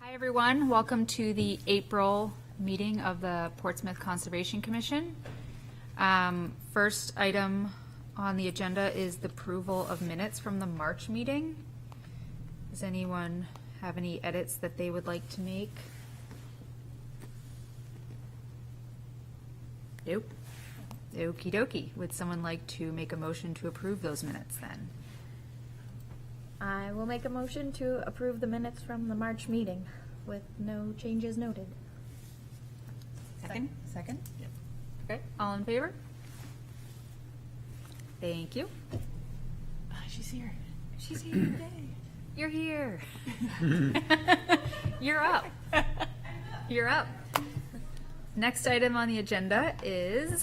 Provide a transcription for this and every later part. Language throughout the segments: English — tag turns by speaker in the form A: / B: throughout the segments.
A: Hi, everyone. Welcome to the April meeting of the Portsmouth Conservation Commission. First item on the agenda is the approval of minutes from the March meeting. Does anyone have any edits that they would like to make? Nope. Okie dokie. Would someone like to make a motion to approve those minutes then?
B: I will make a motion to approve the minutes from the March meeting with no changes noted.
A: Second? Second? Yep. Okay, all in favor? Thank you.
C: She's here.
A: She's here today. You're here. You're up. You're up. Next item on the agenda is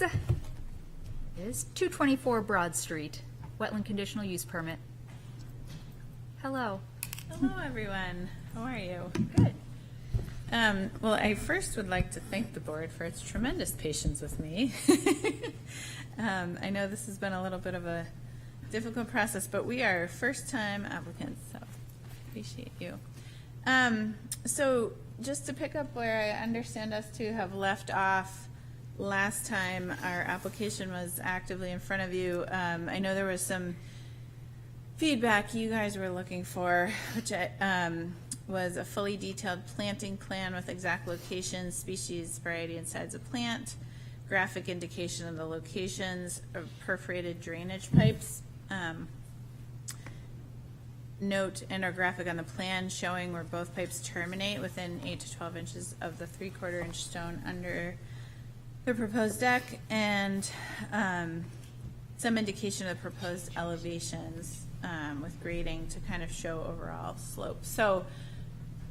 A: 224 Broad Street, wetland conditional use permit. Hello.
C: Hello, everyone. How are you?
A: Good.
C: Well, I first would like to thank the board for its tremendous patience with me. I know this has been a little bit of a difficult process, but we are first-time applicants, so appreciate you. So just to pick up where I understand us to have left off last time our application was actively in front of you, I know there was some feedback you guys were looking for, which was a fully detailed planting plan with exact location, species, variety, and size of plant, graphic indication of the locations of perforated drainage pipes, note and or graphic on the plan showing where both pipes terminate within 8 to 12 inches of the 3/4 inch stone under the proposed deck, and some indication of the proposed elevations with grading to kind of show overall slope. So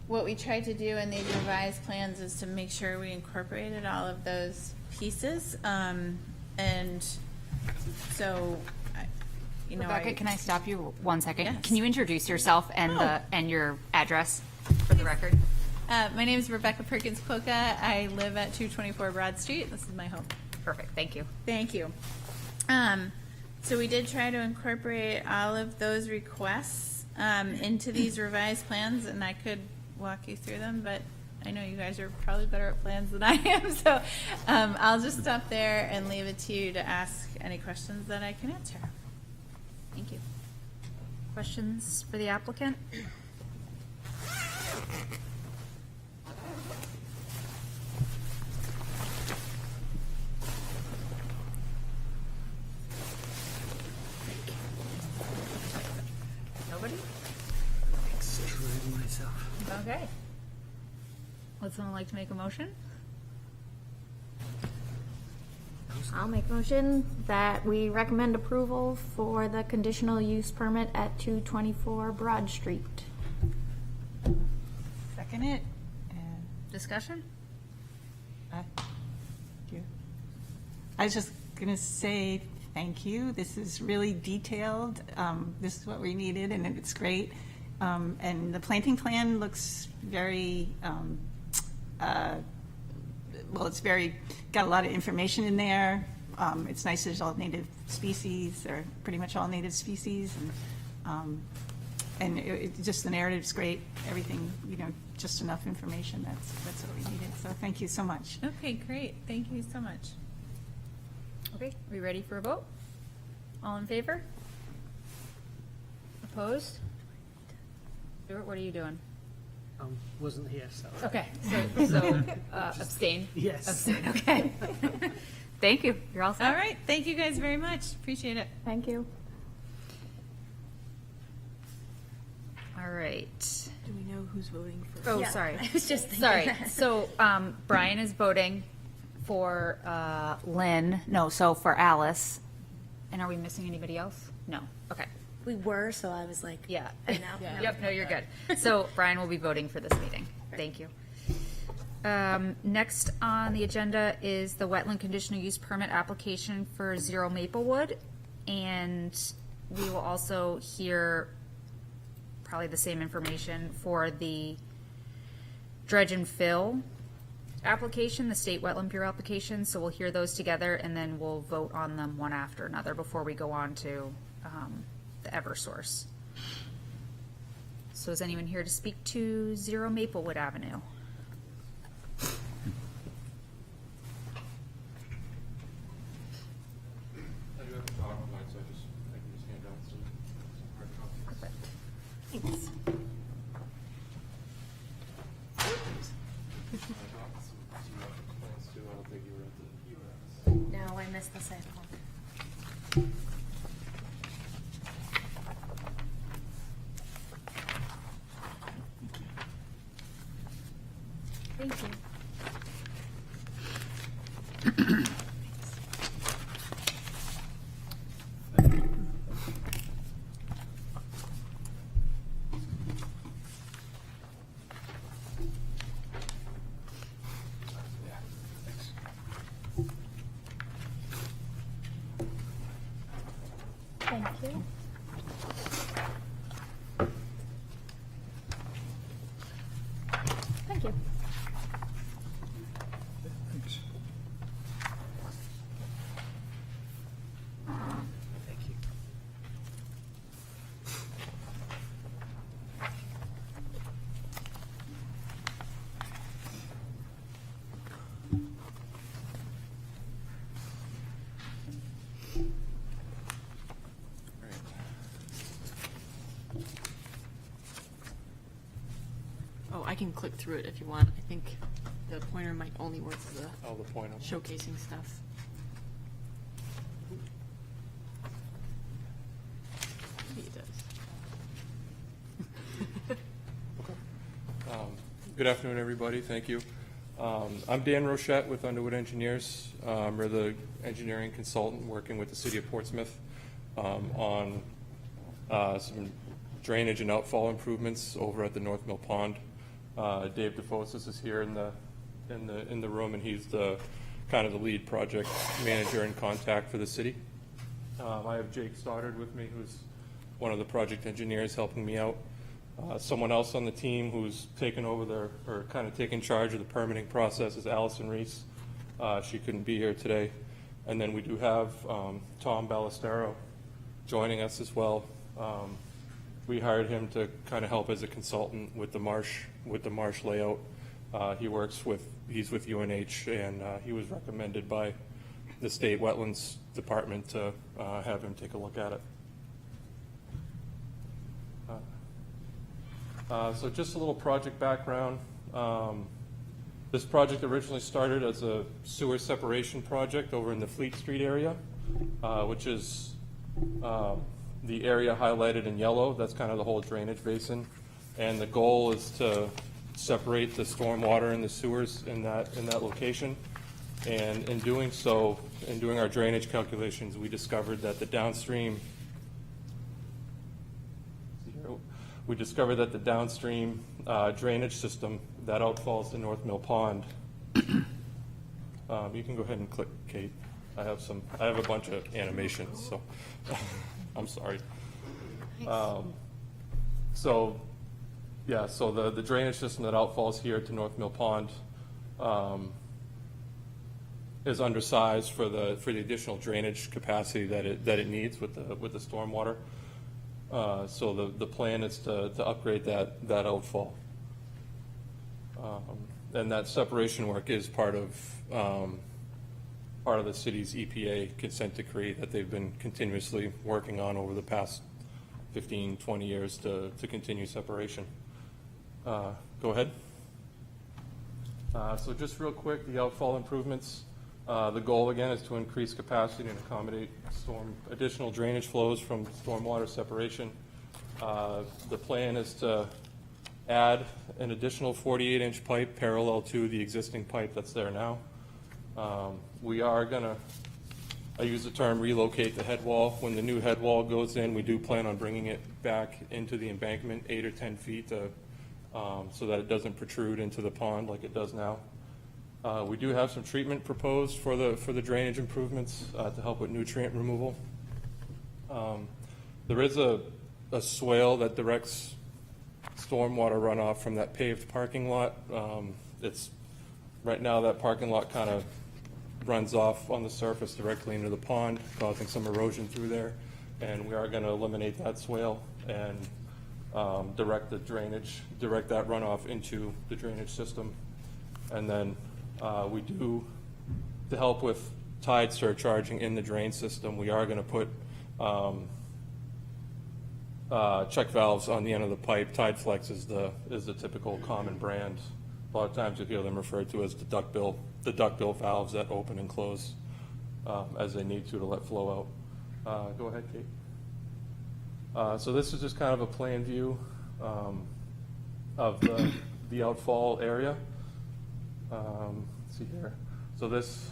C: what we tried to do in these revised plans is to make sure we incorporated all of those pieces. And so,
A: Rebecca, can I stop you 1 second?
C: Yes.
A: Can you introduce yourself and your address for the record?
C: my name is Rebecca Perkins Poca. I live at 224 Broad Street. This is my home.
A: Perfect, thank you.
C: Thank you. So we did try to incorporate all of those requests into these revised plans, and I could walk you through them, but I know you guys are probably better at plans than I am, so I'll just stop there and leave it to you to ask any questions that I can answer.
A: Thank you. Questions for the applicant? Nobody? Okay. Would someone like to make a motion?
B: I'll make a motion that we recommend approval for the conditional use permit at 224 Broad Street.
D: Second it.
A: Discussion?
D: I was just going to say thank you. This is really detailed. This is what we needed, and it's great. And the planting plan looks very, well, it's got a lot of information in there. It's nice there's all native species, or pretty much all native species. And just the narrative's great. Everything, just enough information. That's what we needed. So thank you so much.
C: Okay, great. Thank you so much.
A: Okay, are we ready for a vote? All in favor? Opposed? Stuart, what are you doing?
E: Wasn't here, so.
A: Okay, so abstain?
E: Yes.
A: Abstain, okay. Thank you, you're all set.
C: All right. Thank you guys very much. Appreciate it.
B: Thank you.
A: All right.
C: Do we know who's voting for?
A: Oh, sorry.
B: I was just thinking
A: Sorry,
B: that.
A: so Brian is voting for Lynn, no, so for Alice. And are we missing anybody else? No, okay.
F: We were, so I was like,
A: Yeah.
F: And now-
A: Yep, no, you're good. So Brian will be voting for this meeting. Thank you. Next on the agenda is the wetland conditional use permit application for Zero Maplewood. And we will also hear probably the same information for the dredge and fill application, the State Wetland Bureau application. So we'll hear those together and then we'll vote on them one after another before we go on to the Eversource. So is anyone here to speak to 0 Maplewood Avenue?
G: I do have a PowerPoint, so I can just hand out some hard copies.
B: Thanks.
G: I got some plans too. I don't think you were at the.
F: No, I missed the site plan.
B: Thank you. Thank you. Thank you.
E: Thank you.
F: Oh, I can click through it if you want. I think the pointer might only work for the
G: Oh, the point.
F: showcasing stuff. Maybe it does.
G: Good afternoon, everybody. Thank you. I'm Dan Rochette with Underwood Engineers. We're the engineering consultant working with the city of Portsmouth on some drainage and outfall improvements over at the North Mill Pond. Dave DeFosis is here in the room, and he's the kind of the lead project manager and contact for the city. I have Jake Stoddard with me, who's one of the project engineers helping me out. Someone else on the team who's taken over or kind of taken charge of the permitting process is Allison Reese. She couldn't be here today. And then we do have Tom Ballestero joining us as well. We hired him to kind of help as a consultant with the marsh layout. He's with UNH, and he was recommended by the state wetlands department to have him take a look at it. So just a little project background. This project originally started as a sewer separation project over in the Fleet Street area, which is the area highlighted in yellow. That's kind of the whole drainage basin. And the goal is to separate the stormwater and the sewers in that location. And in doing so, in doing our drainage calculations, we discovered that the downstream drainage system that outfalls to North Mill Pond. You can go ahead and click, Kate. I have a bunch of animations, so I'm sorry. So the drainage system that outfalls here to North Mill Pond is undersized for the additional drainage capacity that it needs with the stormwater. So the plan is to upgrade that outfall. And that separation work is part of the city's EPA consent decree that they've been continuously working on over the past 15, 20 years to continue separation. Go ahead. So just real quick, the outfall improvements. The goal, again, is to increase capacity and accommodate additional drainage flows from stormwater separation. The plan is to add an additional 48-inch pipe parallel to the existing pipe that's there now. We are going to, I use the term relocate the head wall. When the new head wall goes in, we do plan on bringing it back into the embankment 8 or 10 feet so that it doesn't protrude into the pond like it does now. We do have some treatment proposed for the drainage improvements to help with nutrient removal. There is a swale that directs stormwater runoff from that paved parking lot. Right now that parking lot kind of runs off on the surface directly into the pond, causing some erosion through there. And we are going to eliminate that swale and direct the drainage, direct that runoff into the drainage system. And then we do, to help with tide surcharging in the drain system, we are going to put check valves on the end of the pipe. Tide Flex is the typical common brand. A lot of times you hear them referred to as the duckbill valves that open and close as they need to let flow out. Go ahead, Kate. So this is just kind of a plan view of the outfall area. Let's see here. So this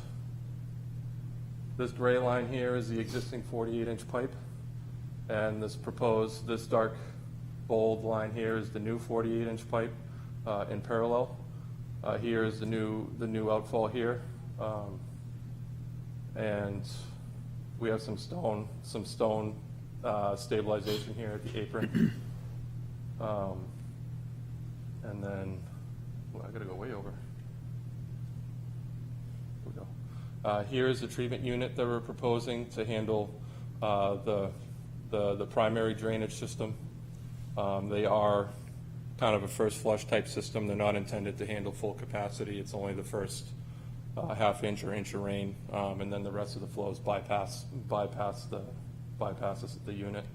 G: gray line here is the existing 48-inch pipe, and this dark bold line here is the new 48-inch pipe in parallel. Here is the new outfall here, and we have some stone stabilization here at the apron, and then I got to go way over. Here we go. Here is the treatment unit that we're proposing to handle the primary drainage system. They are kind of a first flush type system. They're not intended to handle full capacity. It's only the first half inch or inch of rain, and then the rest of the flows bypasses the unit.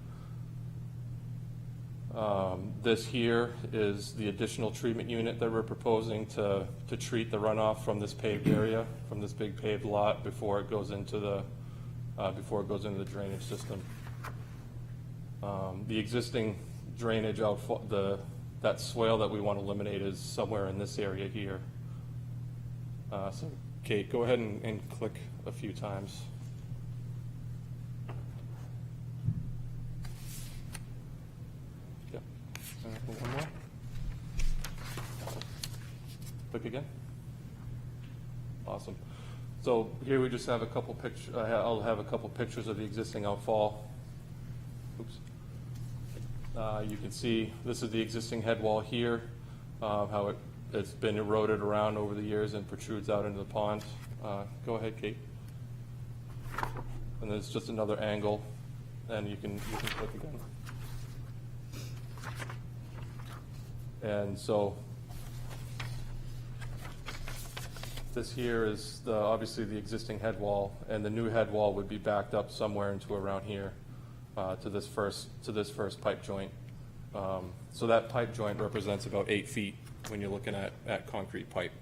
G: This here is the additional treatment unit that we're proposing to treat the runoff from this paved area, from this big paved lot before it goes into the drainage system. The existing drainage outfall, that swale that we want to eliminate is somewhere in this area here. So Kate, go ahead and click a few times. One more. Click again. Awesome. So here we just have a couple pictures. I'll have a couple pictures of the existing outfall. Oops. You can see this is the existing head wall here, how it's been eroded around over the years and protrudes out into the pond. Go ahead, Kate. And there's just another angle, and you can click again. And so this here is obviously the existing head wall, and the new head wall would be backed up somewhere into around here to this first pipe joint. So that pipe joint represents about 8 feet when you're looking at concrete pipe.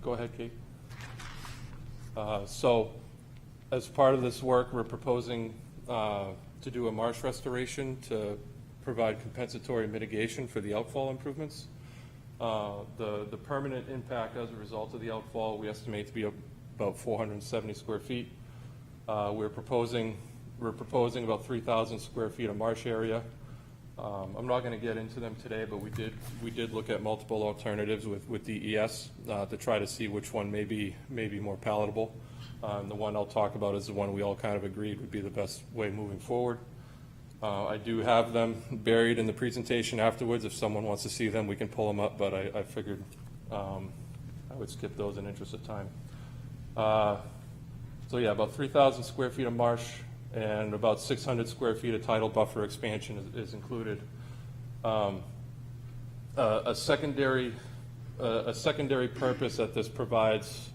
G: Go ahead, Kate. So as part of this work, we're proposing to do a marsh restoration to provide compensatory mitigation for the outfall improvements. The permanent impact as a result of the outfall we estimate to be about 470 square feet. We're proposing about 3,000 square feet of marsh area. I'm not going to get into them today, but we did look at multiple alternatives with DES to try to see which one may be more palatable. The one I'll talk about is the one we all kind of agreed would be the best way moving forward. I do have them buried in the presentation afterwards. If someone wants to see them, we can pull them up, but I figured I would skip those in interest of time. So yeah, about 3,000 square feet of marsh and about 600 square feet of tidal buffer expansion is included. A secondary purpose that this provides,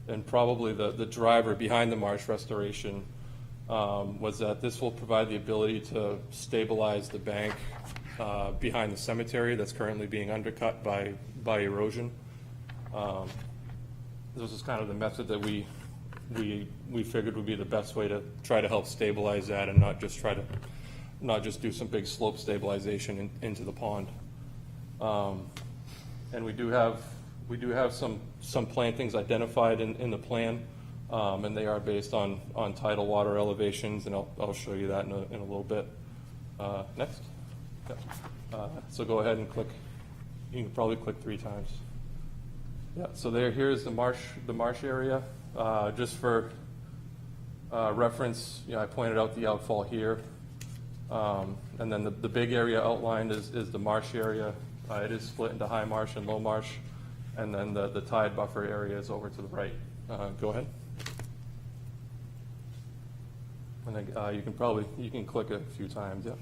G: and probably the driver behind the marsh restoration, was that this will provide the ability to stabilize the bank behind the cemetery that's currently being undercut by erosion. This is kind of the method that we figured would be the best way to try to help stabilize that and not just do some big slope stabilization into the pond. And we do have some plantings identified in the plan. And they are based on tidal water elevations, and I'll show you that in a little bit. Next. Yeah. So go ahead and click. You can probably click 3 times. Yeah. So here's the marsh area. Just for reference, I pointed out the outfall here, and then the big area outlined is the marsh area. It is split into high marsh and low marsh, and then the tide buffer area is over to the right. Go ahead. And then you can click it a few times. Yeah.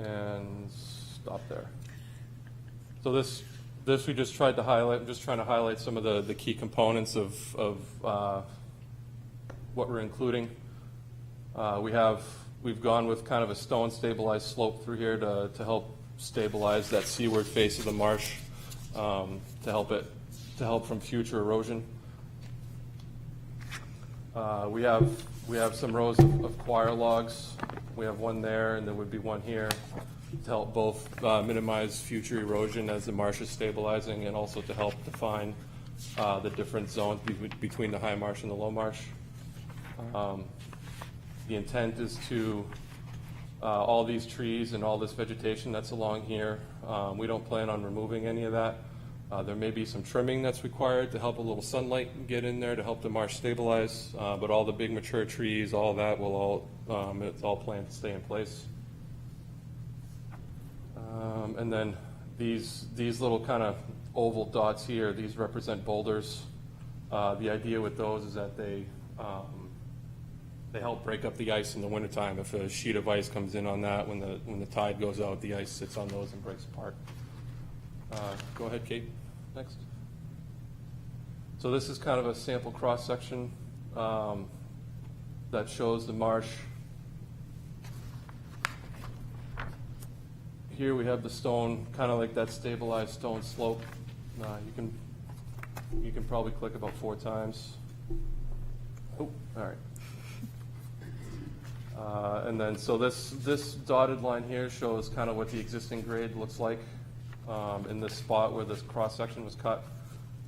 G: and stop there. So this we just tried to highlight. I'm just trying to highlight some of the key components of what we're including. We've gone with kind of a stone stabilized slope through here to help stabilize that seaward face of the marsh, to help from future erosion. We have some rows of choir logs. We have one there, and there would be one here to help both minimize future erosion as the marsh is stabilizing, and also to help define the different zones between the high marsh and the low marsh. The intent is to all these trees and all this vegetation that's along here, we don't plan on removing any of that. There may be some trimming that's required to help a little sunlight get in there to help the marsh stabilize, but all the big mature trees, all that will it's all planned to stay in place. And then these little kind of oval dots here, these represent boulders. The idea with those is that they help break up the ice in the wintertime. If a sheet of ice comes in on that, when the tide goes out, the ice sits on those and breaks apart. Go ahead, Kate. Next. So this is kind of a sample cross-section that shows the marsh. Here we have the stone, kind of like that stabilized stone slope. You can probably click about 4 times. Oh, all right. And then, so this dotted line here shows kind of what the existing grade looks like in this spot where this cross-section was cut.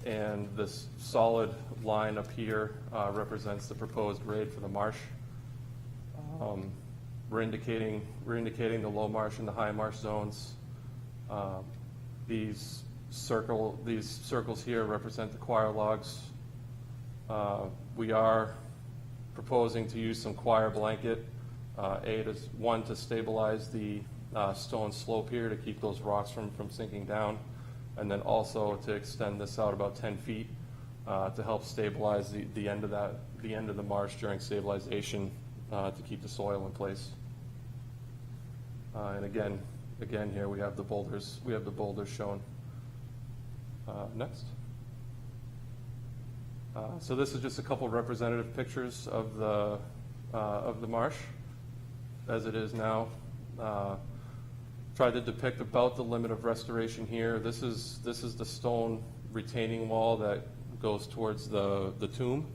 G: And this solid line up here represents the proposed grade for the marsh. We're indicating the low marsh and the high marsh zones. These circles here represent the choir logs. We are proposing to use some choir blanket. One to stabilize the stone slope here to keep those rocks from sinking down, and then also to extend this out about 10 feet to help stabilize the end of the marsh during stabilization to keep the soil in place. And again here we have the boulders. We have the boulders shown. Next. So this is just a couple representative pictures of the marsh as it is now. Tried to depict about the limit of restoration here. This is the stone retaining wall that goes towards the tomb,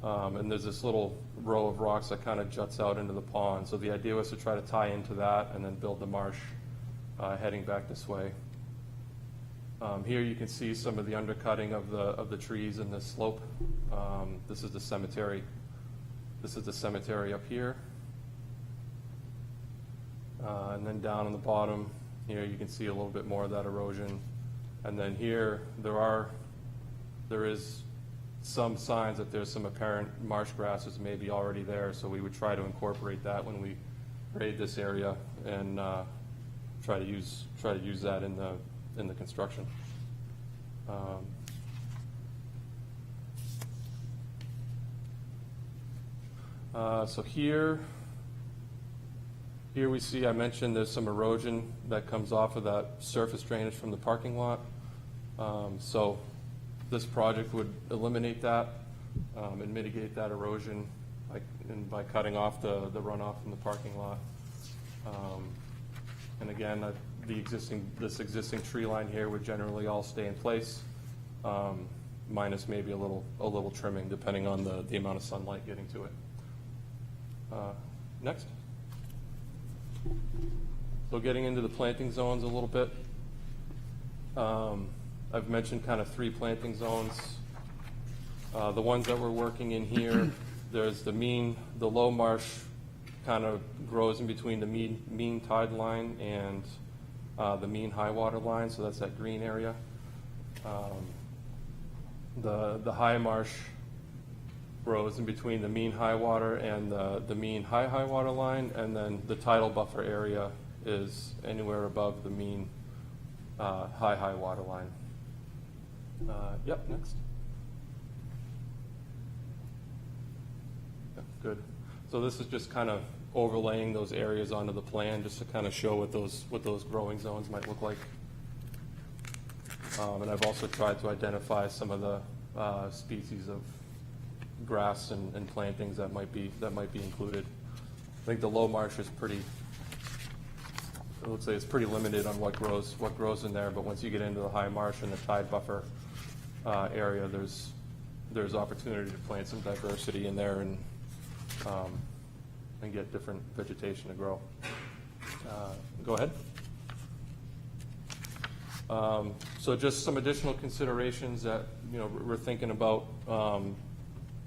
G: and there's this little row of rocks that kind of juts out into the pond. So the idea was to try to tie into that and then build the marsh heading back this way. Here you can see some of the undercutting of the trees in this slope. This is the cemetery. This is the cemetery up here. And then down on the bottom here you can see a little bit more of that erosion. And then here there is some signs that there's some apparent marsh grasses maybe already there, so we would try to incorporate that when we grade this area and try to use that in the construction. So here we see, I mentioned there's some erosion that comes off of that surface drainage from the parking lot. So this project would eliminate that and mitigate that erosion by cutting off the runoff from the parking lot. And again, this existing tree line here would generally all stay in place, minus maybe a little trimming depending on the amount of sunlight getting to it. Next. So getting into the planting zones a little bit. I've mentioned kind of 3 planting zones. The ones that we're working in here, there's the low marsh kind of grows in between the mean tide line and the mean high water line, so that's that green area. The high marsh grows in between the mean high water and the mean high water line, and then the tidal buffer area is anywhere above the mean high water line. Yep, next. Yep, good. So this is just kind of overlaying those areas onto the plan, just to kind of show what those growing zones might look like. And I've also tried to identify some of the species of grass and plantings that might be included. I think the low marsh is pretty, it looks like it's pretty limited on what grows in there, but once you get into the high marsh and the tide buffer area, there's opportunity to plant some diversity in there and get different vegetation to grow. Go ahead. So just some additional considerations that, we're thinking about.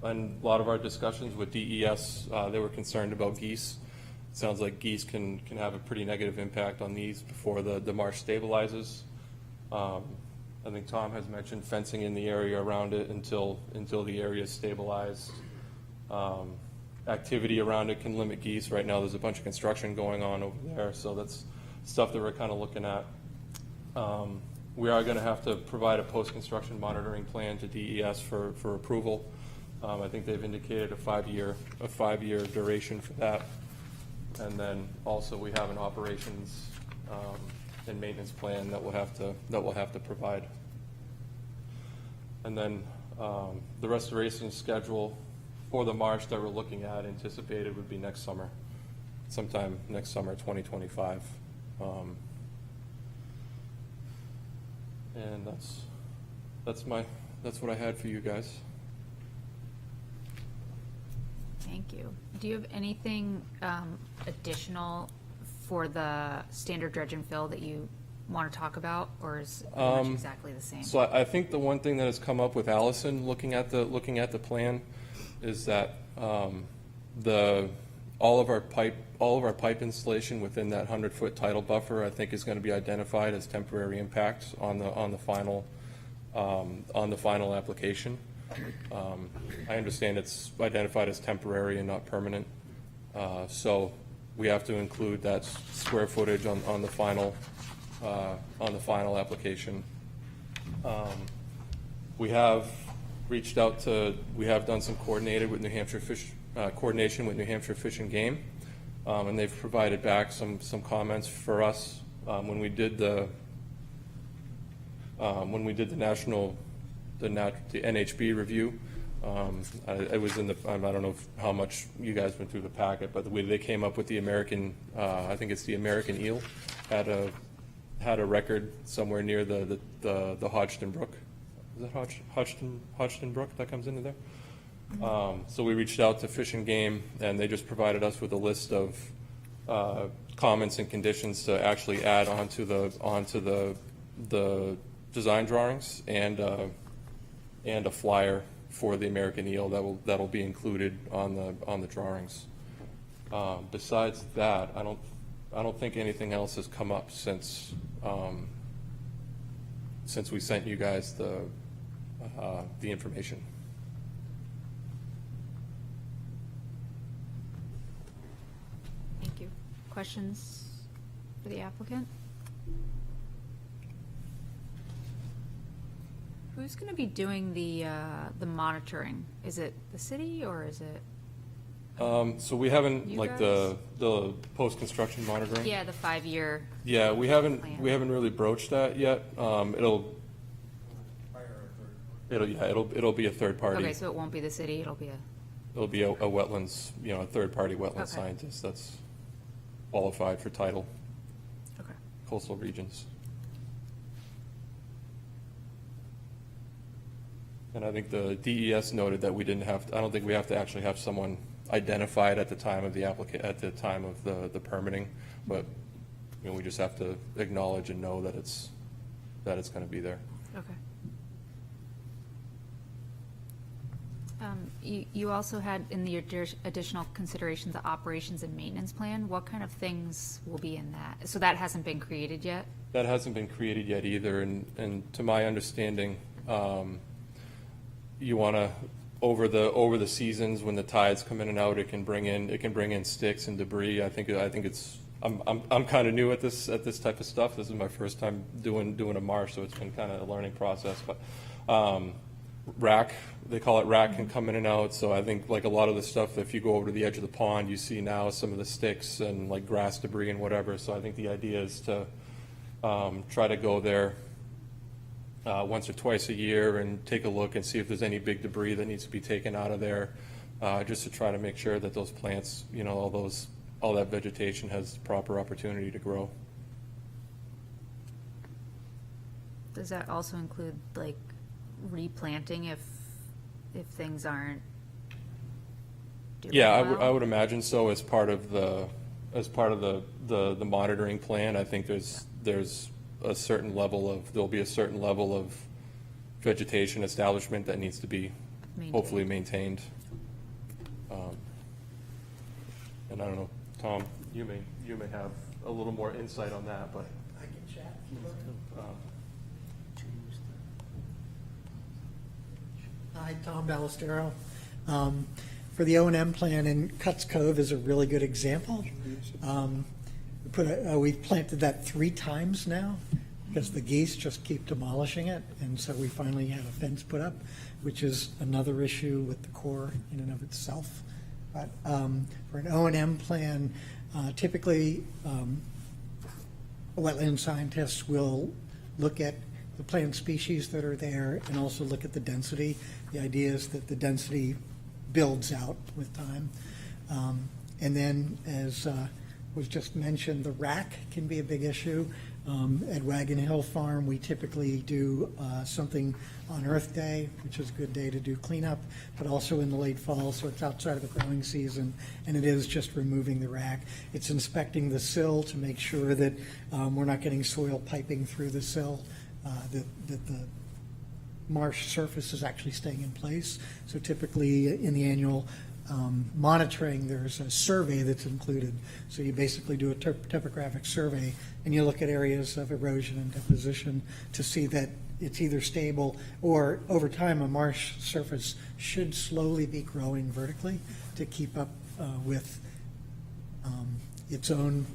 G: And a lot of our discussions with DES, they were concerned about geese. It sounds like geese can have a pretty negative impact on these before the marsh stabilizes. I think Tom has mentioned fencing in the area around it until the area is stabilized. Activity around it can limit geese. Right now there's a bunch of construction going on over there, so that's stuff that we're kind of looking at. We are going to have to provide a post-construction monitoring plan to DES for approval. I think they've indicated a five-year duration for that. And then also we have an operations and maintenance plan that we'll have to provide. And then the restoration schedule for the marsh that we're looking at anticipated would be next summer, sometime next summer, 2025. And that's what I had for you guys.
A: Thank you. Do you have anything additional for the standard dredge and fill that you want to talk about, or is it pretty much exactly the same?
G: So I think the one thing that has come up with Allison looking at the plan is that all of our pipe installation within that 100-foot tidal buffer, I think, is going to be identified as temporary impacts on the final application. I understand it's identified as temporary and not permanent, so we have to include that square footage on the final application. We have done some coordination with New Hampshire Fish and Game, and they've provided back some comments for us when we did the NHB review. It was in the, I don't know how much you guys went through the packet, but the way they came up with the American, I think it's the American eel, had a record somewhere near the Hodgson Brook. Is that Hodgson Brook that comes into there? So we reached out to Fish and Game, and they just provided us with a list of comments and conditions to actually add onto the design drawings and a flyer for the American eel that'll be included on the drawings. Besides that, I don't think anything else has come up since we sent you guys the information.
A: Thank you. Questions for the applicant? Who's going to be doing the monitoring? Is it the city or is it?
G: So we haven't,
A: You
G: like
A: guys?
G: the post-construction monitoring?
A: Yeah, the 5-year.
G: Yeah, we haven't
A: Plan.
G: really broached that yet. It'll be a third party.
A: Okay, so it won't be the city, it'll be
G: It'll be a wetlands, a third-party wetland
A: Okay.
G: scientist that's qualified for title,
A: okay.
G: coastal regions. And I think the DES noted that I don't think we have to actually have someone identified at the time of the permitting, but, we just have to acknowledge and know that it's going to be there.
A: Okay. You also had in the additional considerations, the operations and maintenance plan. What kind of things will be in that? So that hasn't been created yet?
G: That hasn't been created yet either, and to my understanding, you want to, over the seasons when the tides come in and out, it can bring in sticks and debris. I think I'm kind of new at this type of stuff. This is my first time doing a marsh, so it's been kind of a learning process. But rack, they call it rack, can come in and out. So I think like a lot of the stuff, if you go over to the edge of the pond, you see now some of the sticks and like grass debris and whatever. So I think the idea is to try to go there once or twice a year and take a look and see if there's any big debris that needs to be taken out of there, just to try to make sure that those plants, you know, all that vegetation has proper opportunity to grow.
A: Does that also include like replanting if things aren't doing
G: Yeah,
A: well?
G: I would imagine so as part of the monitoring plan. I think there's a certain level of, there'll be a certain level of vegetation establishment that needs to be hopefully maintained. And I don't know, Tom, you may have a little more insight on that, but.
E: I can chat. Hi, Tom Ballestero. For the O&M plan, and Cuts Cove is a really good example. We've planted that 3 times now because the geese just keep demolishing it, and so we finally had a fence put up, which is another issue with the core in and of itself. But for an O&M plan, typically wetland scientists will look at the plant species that are there and also look at the density. The idea is that the density builds out with time. And then, as was just mentioned, the rack can be a big issue. At Wagon Hill Farm, we typically do something on Earth Day, which is a good day to do cleanup, but also in the late fall, so it's outside of the growing season, and it is just removing the rack. It's inspecting the sill to make sure that we're not getting soil piping through the sill, that the marsh surface is actually staying in place. So typically in the annual monitoring, there's a survey that's included. So you basically do a topographic survey and you look at areas of erosion and deposition to see that it's either stable or over time a marsh surface should slowly be growing vertically to keep up with its own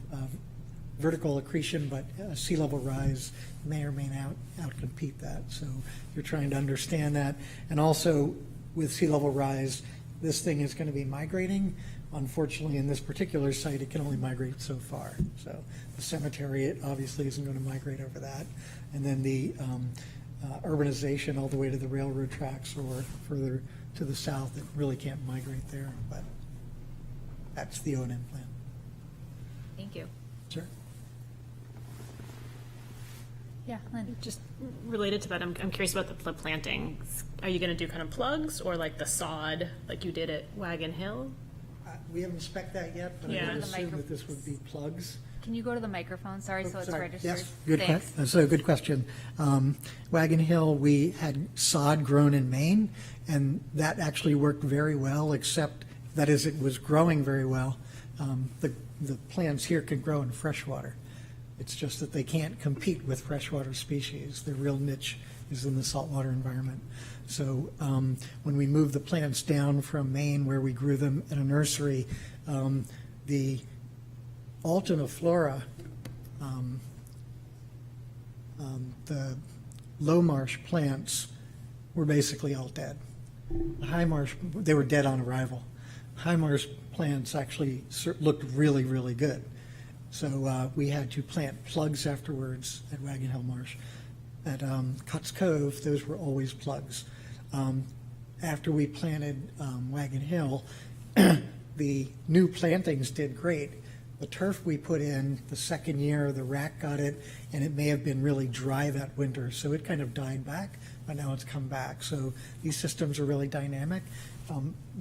E: vertical accretion, but sea level rise may or may not outcompete that. So you're trying to understand that. And also with sea level rise, this thing is going to be migrating. Unfortunately, in this particular site, it can only migrate so far. So the cemetery, it obviously isn't going to migrate over that. And then the urbanization all the way to the railroad tracks or further to the south, it really can't migrate there. But that's the O&M plan.
A: Thank you.
E: Sure.
A: Yeah, Lynn.
F: Just related to that, I'm curious about the planting. Are you going to do kind of plugs or like the sod like you did at Wagon Hill?
E: We haven't spec'd that yet, but
F: Yeah.
E: I would
A: The
E: assume
A: micro-
E: that this would be plugs.
A: Can you go to the microphone? Sorry, so it's
E: Sorry.
A: registered.
E: Yes, good.
A: Thanks.
E: So good question. Wagon Hill, we had sod grown in Maine, and that actually worked very well, except that is, it was growing very well. The plants here can grow in freshwater. It's just that they can't compete with freshwater species. Their real niche is in the saltwater environment. So when we moved the plants down from Maine, where we grew them in a nursery, the Altaniflora, the low marsh plants were basically all dead. The high marsh, they were dead on arrival. High marsh plants actually looked really, really good. So we had to plant plugs afterwards at Wagon Hill Marsh. At Cuts Cove, those were always plugs. After we planted Wagon Hill, the new plantings did great. The turf we put in the second year, the rack got it, and it may have been really dry that winter, so it kind of died back, but now it's come back. So these systems are really dynamic.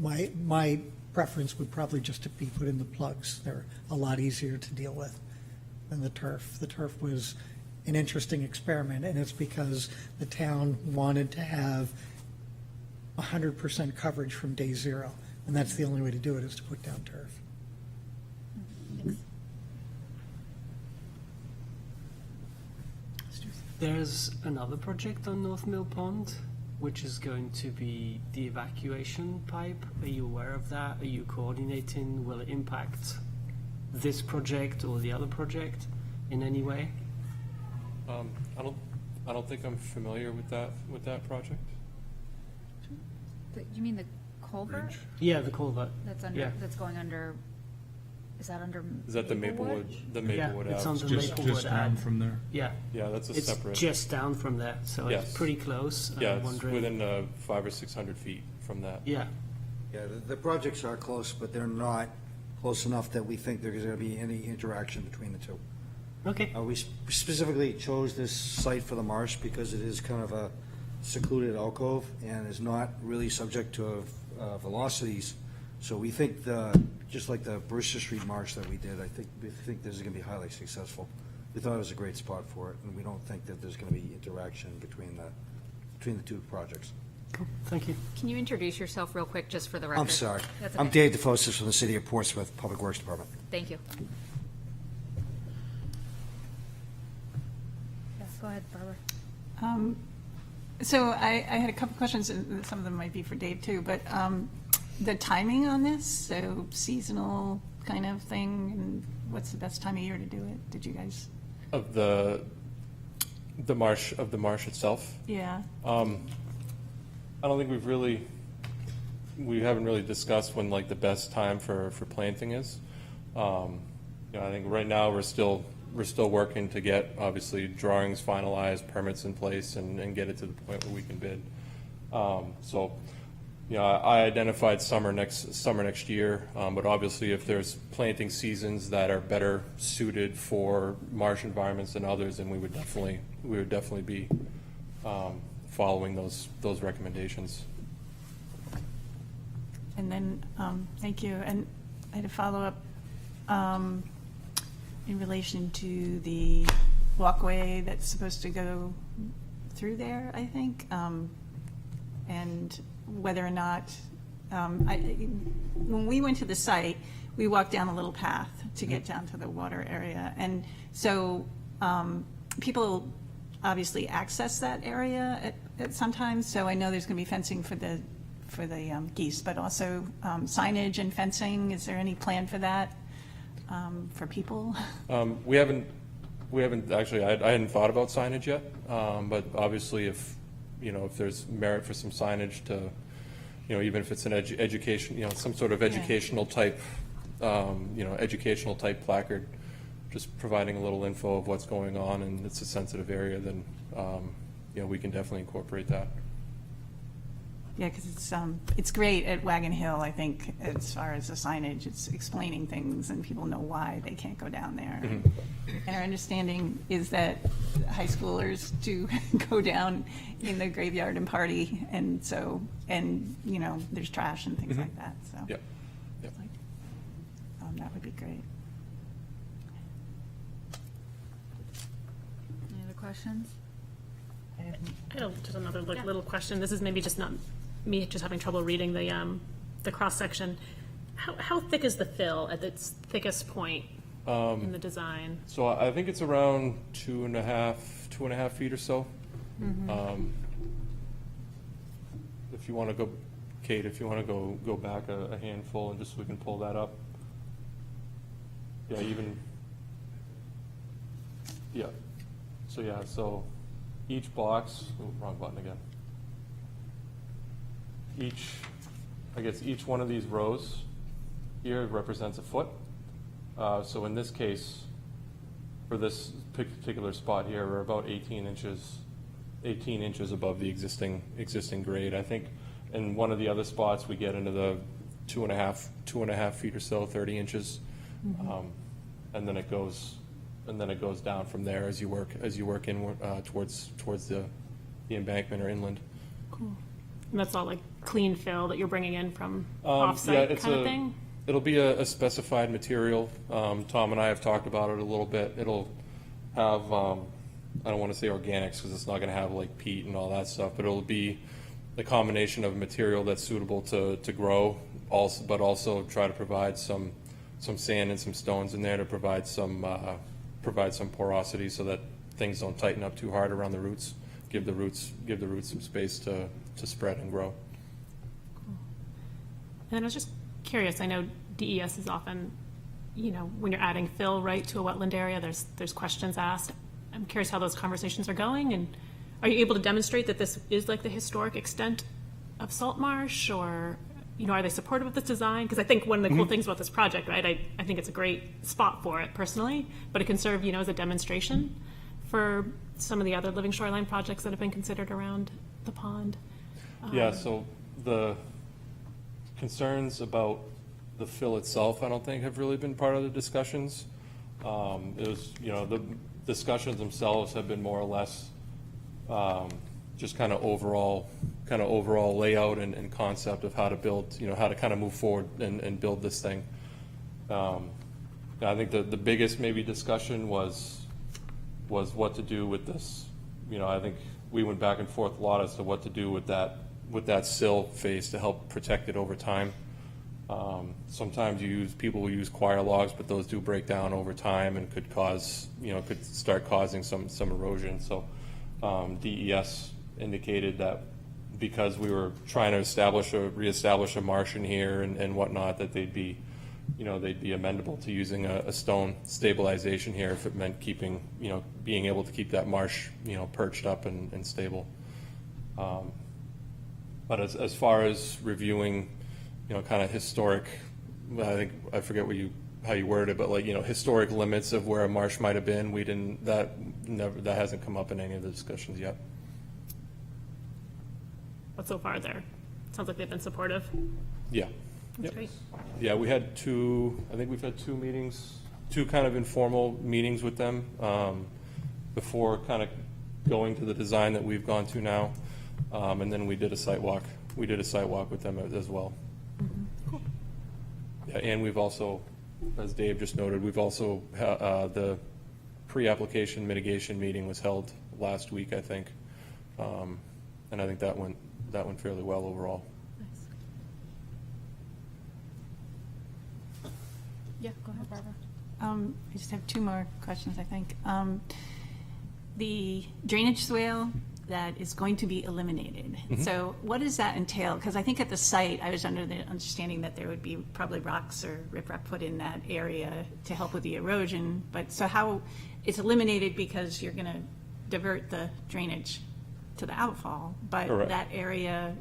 E: My preference would probably just to be put in the plugs. They're a lot easier to deal with than the turf. The turf was an interesting experiment, and it's because the town wanted to have 100% coverage from day zero, and that's the only way to do it is to put down turf.
H: There's another project on North Mill Pond, which is going to be the evacuation pipe. Are you aware of that? Are you coordinating? Will it impact this project or the other project in any way?
G: I don't think I'm familiar with that project.
A: You mean the culvert
H: Yeah, the culvert.
A: that's under,
H: Yeah.
A: that's going under, is that under?
G: Is that the Maplewood, the Maplewood
H: Yeah, it's
G: Ave?
H: on the
I: Just
H: Maplewood
I: down
H: Ave.
I: from there.
H: Yeah,
G: Yeah, that's a
H: it's
G: separate.
H: just down from there, so
G: Yes.
H: it's pretty close.
G: Yeah,
H: I'm
G: it's
H: wondering.
G: within 500 or 600 feet from that.
H: Yeah,
J: Yeah, the projects are close, but they're not close enough that we think there's going to be any interaction between the two.
H: okay.
J: We specifically chose this site for the marsh because it is kind of a secluded alcove and is not really subject to velocities. So we think just like the Brewster Street marsh that we did, we think this is going to be highly successful. We thought it was a great spot for it, and we don't think that there's going to be interaction between the two projects.
H: Cool. Thank you.
A: Can you introduce yourself real quick, just for the record?
J: I'm sorry.
A: That's
J: I'm
A: okay.
J: Dave DeFosis from the City of Portsmouth Public Works Department.
A: Thank you. Yeah, go ahead, Barbara.
D: So I had a couple questions, and some of them might be for Dave too, but the timing on this, so seasonal kind of thing, and what's the best time of year to do it? Did you guys?
G: Of the marsh itself.
D: Yeah.
G: I don't think we haven't really discussed when like the best time for planting is. I think right now we're still working to get obviously drawings finalized, permits in place, and get it to the point where we can bid. I identified summer next year, but obviously if there's planting seasons that are better suited for marsh environments than others, then we would definitely be following those recommendations.
D: And then, thank you. And I had a follow-up in relation to the walkway that's supposed to go through there, I think, and whether or not, when we went to the site, we walked down a little path to get down to the water area. And so people obviously access that area at sometimes, so I know there's going to be fencing for the geese, but also signage and fencing. Is there any plan for that for people?
G: We haven't actually, I hadn't thought about signage yet, but obviously if there's merit for some signage to, even if it's an education, some sort of educational type, educational type placard, just providing a little info of what's going on and it's a sensitive area, then, we can definitely incorporate that.
D: Yeah, because it's great at Wagon Hill, I think, as far as the signage. It's explaining things and people know why they can't go down there. And our understanding is that high schoolers do go down in the graveyard and party, and there's trash and things like that, so.
G: Yep. Yep.
D: That would be great.
A: Any other questions?
F: I had just another little question. This is maybe just not me just having trouble reading the cross section. How thick is the fill at its thickest point in the design?
G: So I think it's around 2.5 feet or so. If you want to go, Kate, if you want to go back a handful and just so we can pull that up. Yeah, so each box, wrong button again. Each one of these rows here represents a foot. So in this case, for this particular spot here, we're about 18 inches above the existing grade. I think in one of the other spots, we get into the 2.5 feet or so, 30 inches. And then it goes down from there as you work in towards the embankment or inland.
F: Cool. And that's all like clean fill that you're bringing in from
G: Yeah,
F: offsite
G: it's
F: kind of thing?
G: It'll be a specified material. Tom and I have talked about it a little bit. It'll have, I don't want to say organics because it's not going to have like peat and all that stuff, but it'll be the combination of material that's suitable to grow, but also try to provide some sand and some stones in there to provide some porosity so that things don't tighten up too hard around the roots. Give the roots some space to spread and grow.
F: And then I was just curious, I know DES is often, when you're adding fill right to a wetland area, there's questions asked. I'm curious how those conversations are going, and are you able to demonstrate that this is like the historic extent of salt marsh, or, you know, are they supportive of this design? Because I think one of the cool things about this project, right, I think it's a great spot for it personally, but it can serve, you know, as a demonstration for some of the other living shoreline projects that have been considered around the pond.
G: Yeah, so the concerns about the fill itself, I don't think have really been part of the discussions. It was, you know, the discussions themselves have been more or less just kind of overall layout and concept of how to build, you know, how to kind of move forward and build this thing. I think the biggest maybe discussion was what to do with this. You know, I think we went back and forth a lot as to what to do with that sill face to help protect it over time. Sometimes people will use choir logs, but those do break down over time and could cause, you know, could start causing some erosion. So DES indicated that because we were trying to reestablish a marsh in here and whatnot, that they'd be amendable to using a stone stabilization here if it meant keeping, you know, being able to keep that marsh, you know, perched up and stable. But as far as reviewing, you know, kind of historic, I forget how you worded it, but like, you know, historic limits of where a marsh might have been, that hasn't come up in any of the discussions yet.
F: But so far there, sounds like they've been supportive.
G: Yeah.
F: That's
G: Yep.
F: great.
G: Yeah, we've had two meetings, two kind of informal meetings with them before kind of going to the design that we've gone to now. And then we did a site walk. We did a site walk with them as well.
F: Cool.
G: Yeah, and we've also, as Dave just noted, we've also, the pre-application mitigation meeting was held last week, I think. And I think that went fairly well overall.
C: Yeah, go ahead, Barbara.
D: I just have two more questions, I think. The drainage swale that is going to be eliminated. So what does that entail? Because I think at the site, I was under the understanding that there would be probably rocks or riprap put in that area to help with the erosion. But so how, it's eliminated because you're going to divert the drainage to the outfall, but
G: Correct.
D: that area,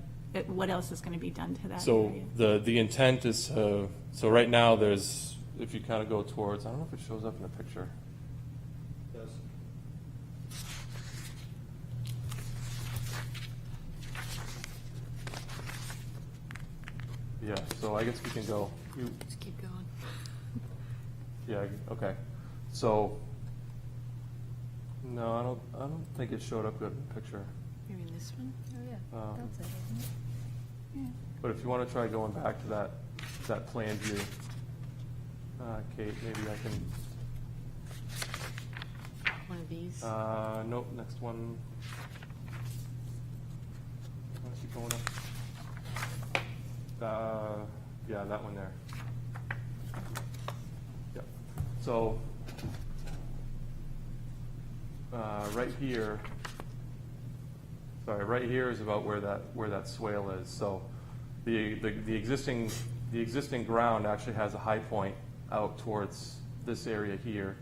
D: what else is going to be done to that
G: So
D: area?
G: the intent is, so right now there's, if you kind of go towards, I don't know if it shows up in the picture. Yeah, so I guess we can go.
C: Just keep going.
G: Yeah, okay. So, no, I don't think it showed up good in the picture.
C: Maybe this one? Oh, yeah.
G: Um,
C: That's it, isn't it?
G: But if you want to try going back to that plan view, Kate, maybe I can.
C: One of these.
G: Nope, next one. Wanna keep going up? Yeah, that one there. Yep. So, right here is about where that swale is. So, the existing ground actually has a high point out towards this area here,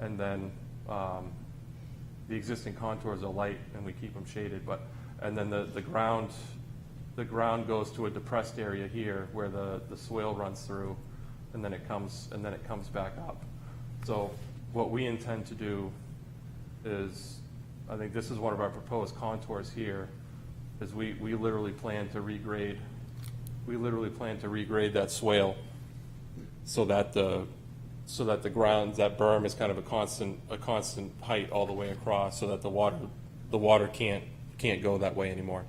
G: and then the existing contours are light and we keep them shaded, and then the ground goes to a depressed area here where the swale runs through, and then it comes back up. So what we intend to do is, I think this is one of our proposed contours here, is we literally plan to regrade that swale so that the ground, that berm is kind of a constant height all the way across, so that the water can't go that way anymore.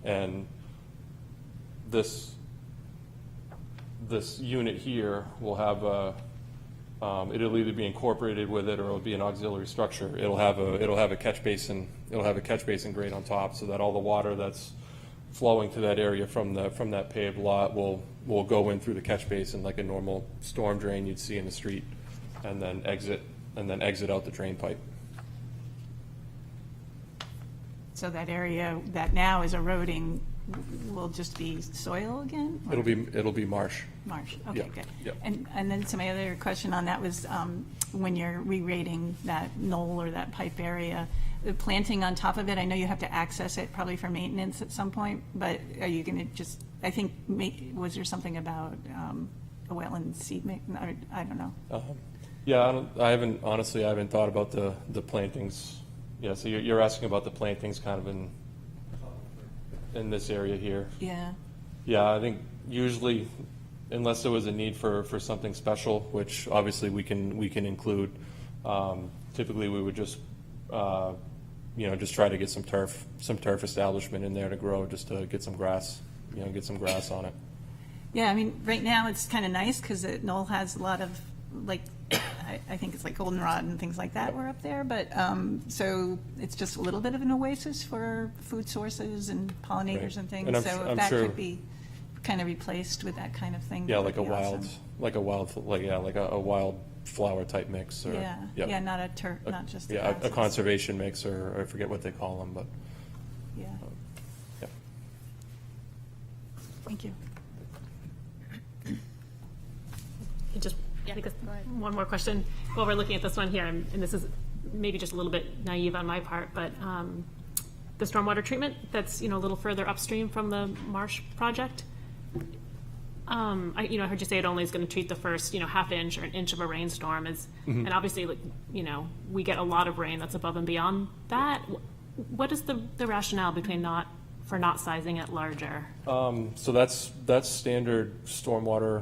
G: And this unit here will have it'll either be incorporated with it or it'll be an auxiliary structure. It'll have a catch basin grate on top, so that all the water that's flowing to that area from that paved lot will go in through the catch basin like a normal storm drain you'd see in the street, and then exit out the drain pipe.
D: So that area that now is eroding will just be soil again? or
G: It'll be marsh.
D: Marsh, okay,
G: Yep,
D: good.
G: yep.
D: And then so my other question on that was, when you're re-rating that knoll or that pipe area, the planting on top of it, I know you have to access it probably for maintenance at some point, but are you gonna just, I think, was there something about a wetland seed I don't know.
G: Yeah, I haven't thought about the plantings. Yeah, so you're asking about the plantings kind of in this area here.
D: Yeah,
G: Yeah, I think usually, unless there was a need for something special, which obviously we can include, typically we would just, just try to get some turf establishment in there to grow, just to get some grass, get some grass on it.
D: yeah, I mean, right now it's kind of nice because Knoll has a lot of, like, I think it's like goldenrod and things like that were up there, but, so it's just a little bit of an oasis for food sources and pollinators
G: Right.
D: and things.
G: And
D: So
G: I'm
D: if that
G: sure-
D: could be kind of replaced with that kind of thing.
G: Yeah,
D: that
G: like a
D: would be
G: wild,
D: awesome.
G: like a wild flower type mix, or
D: Yeah,
G: yep.
D: yeah, not a turf, not just.
G: Yeah, a
D: grasses.
G: conservation mix, or I forget what they call them, but
D: Yeah,
G: yeah.
D: thank you.
F: Just, I think one more question. While we're looking at this one here, and this is maybe just a little bit naive on my part, but the stormwater treatment that's, a little further upstream from the marsh project, I heard you say it only is going to treat the first, half inch or an inch of a rainstorm and obviously, like, we get a lot of rain that's above and beyond that. What is the rationale for not sizing it larger?
G: So that's standard stormwater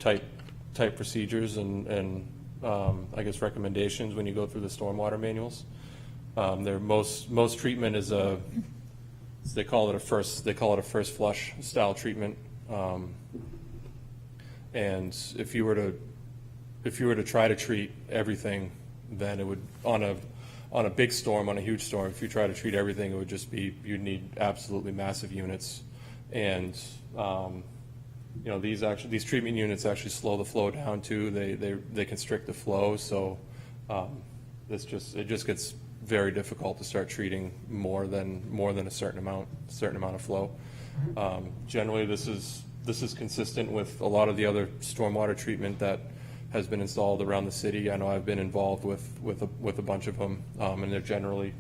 G: type procedures and I guess recommendations when you go through the stormwater manuals. Most treatment is they call it a first flush style treatment. And if you were to try to treat everything, then it would, on a big storm, on a huge storm, if you try to treat everything, it would just be, you'd need absolutely massive units. And these treatment units actually slow the flow down too. They constrict the flow, so it just gets very difficult to start treating more than a certain amount of flow. Generally, this is consistent with a lot of the other stormwater treatment that has been installed around the city. I know I've been involved with a bunch of them, and they're generally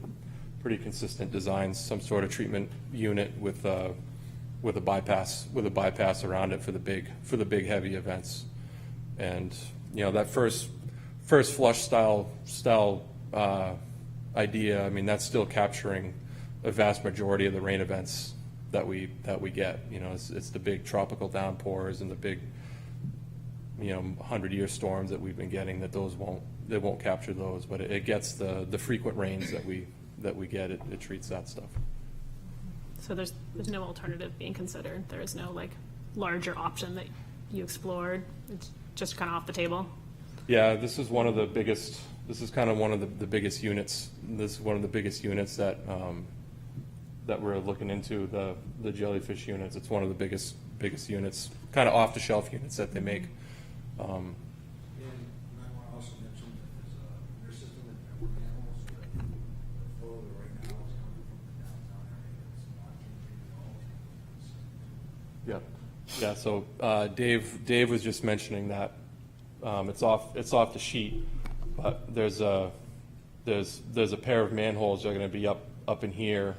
G: pretty consistent designs. Some sort of treatment unit with a bypass around it for the big heavy events. And that first flush style idea, I mean, that's still capturing a vast majority of the rain events that we get. It's the big tropical downpours and the big 100-year storms that we've been getting, they won't capture those, but it gets the frequent rains that we get. It treats that stuff.
F: So there's no alternative being considered? There is no, like, larger option that you explored? It's just kind of off the table?
G: Yeah, this is kind of one of the biggest units. This is one of the biggest units that we're looking into, the jellyfish units. It's one of the biggest units, kind of off-the-shelf units that they make.
J: And I want to also mention that there's a air system that we're animals, so that the flow right now is coming from the downtown area. It's not changing at all.
G: Yeah, so Dave was just mentioning that it's off the sheet, but there's a pair of manholes that are going to be up in here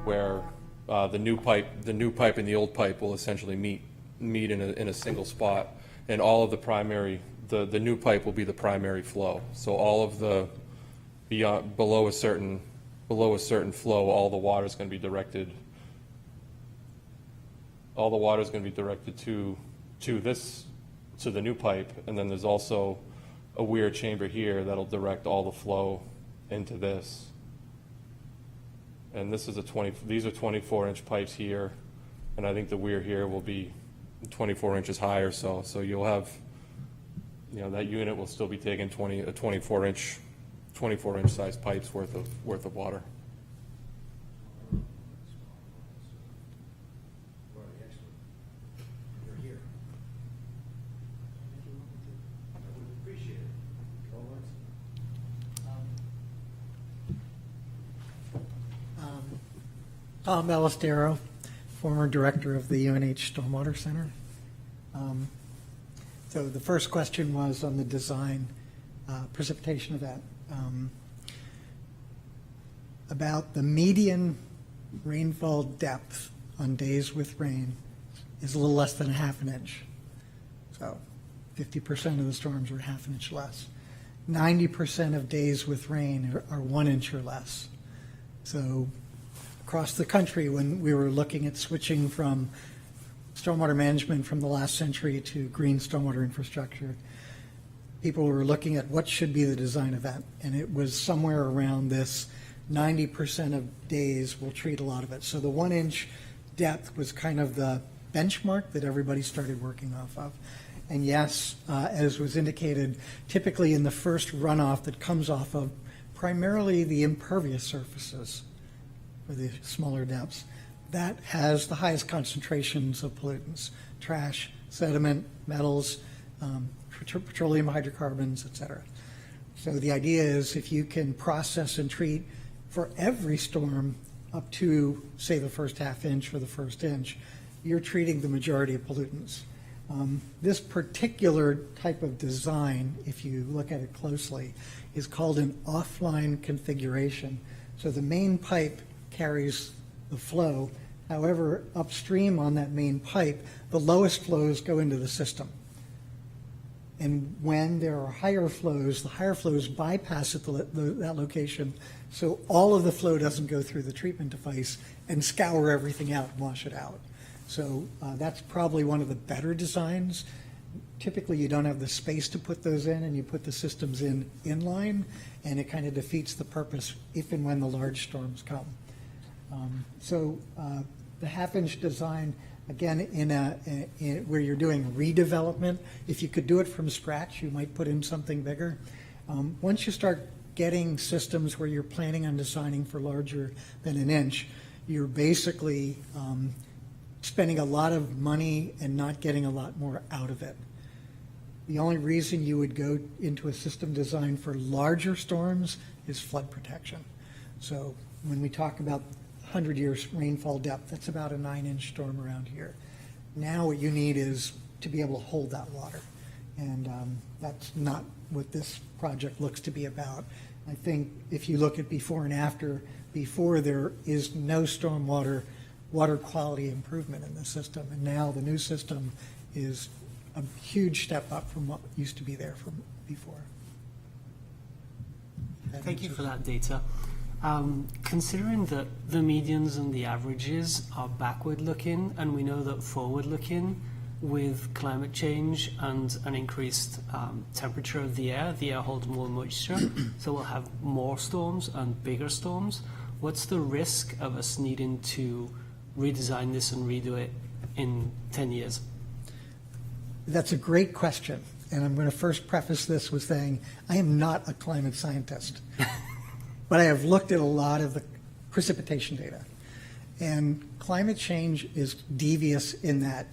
G: where the new pipe and the old pipe will essentially meet in a single spot, and all of the new pipe will be the primary flow. So all of the below a certain flow, all the water is going to be directed. All the water is going to be directed to the new pipe, and then there's also a weir chamber here that'll direct all the flow into this. And this is these are 24-inch pipes here, and I think the weir here will be 24 inches high or so. So you'll have, that unit will still be taking 24-inch size pipes worth of water.
J: You're here. I would appreciate it. Go Lawrence.
E: Tom Balestero, former director of the UNH Stormwater Center. So the first question was on the design precipitation event. About the median rainfall depth on days with rain is a little less than a half an inch. So 50% of the storms are half an inch less. 90% of days with rain are 1 inch or less. So across the country, when we were looking at switching from stormwater management from the last century to green stormwater infrastructure, people were looking at what should be the design event. And it was somewhere around this 90% of days will treat a lot of it. So the 1 inch depth was kind of the benchmark that everybody started working off of. And yes, as was indicated, typically in the first runoff that comes off of primarily the impervious surfaces for the smaller depths, that has the highest concentrations of pollutants, trash, sediment, metals, petroleum hydrocarbons, et cetera. So the idea is if you can process and treat for every storm up to, say, the first half inch or the first inch, you're treating the majority of pollutants. This particular type of design, if you look at it closely, is called an offline configuration. So the main pipe carries the flow. However, upstream on that main pipe, the lowest flows go into the system. And when there are higher flows, the higher flows bypass at that location, so all of the flow doesn't go through the treatment device and scour everything out and wash it out. So that's probably one of the better designs. Typically, you don't have the space to put those in, and you put the systems in inline, and it kind of defeats the purpose if and when the large storms come. So the half-inch design, again, in where you're doing redevelopment, if you could do it from scratch, you might put in something bigger. Once you start getting systems where you're planning on designing for larger than an inch, you're basically spending a lot of money and not getting a lot more out of it. The only reason you would go into a system design for larger storms is flood protection. So when we talk about 100 years rainfall depth, that's about a 9-inch storm around here. Now what you need is to be able to hold that water. And that's not what this project looks to be about. I think if you look at before and after, before there is no stormwater water quality improvement in the system. And now the new system is a huge step up from what used to be there from before.
H: Thank you for that data. Considering that the medians and the averages are backward looking, and we know that forward looking with climate change and an increased temperature of the air holds more moisture, so we'll have more storms and bigger storms. What's the risk of us needing to redesign this and redo it in 10 years?
E: That's a great question. And I'm going to first preface this with saying I am not a climate scientist, but I have looked at a lot of the precipitation data. And climate change is devious in that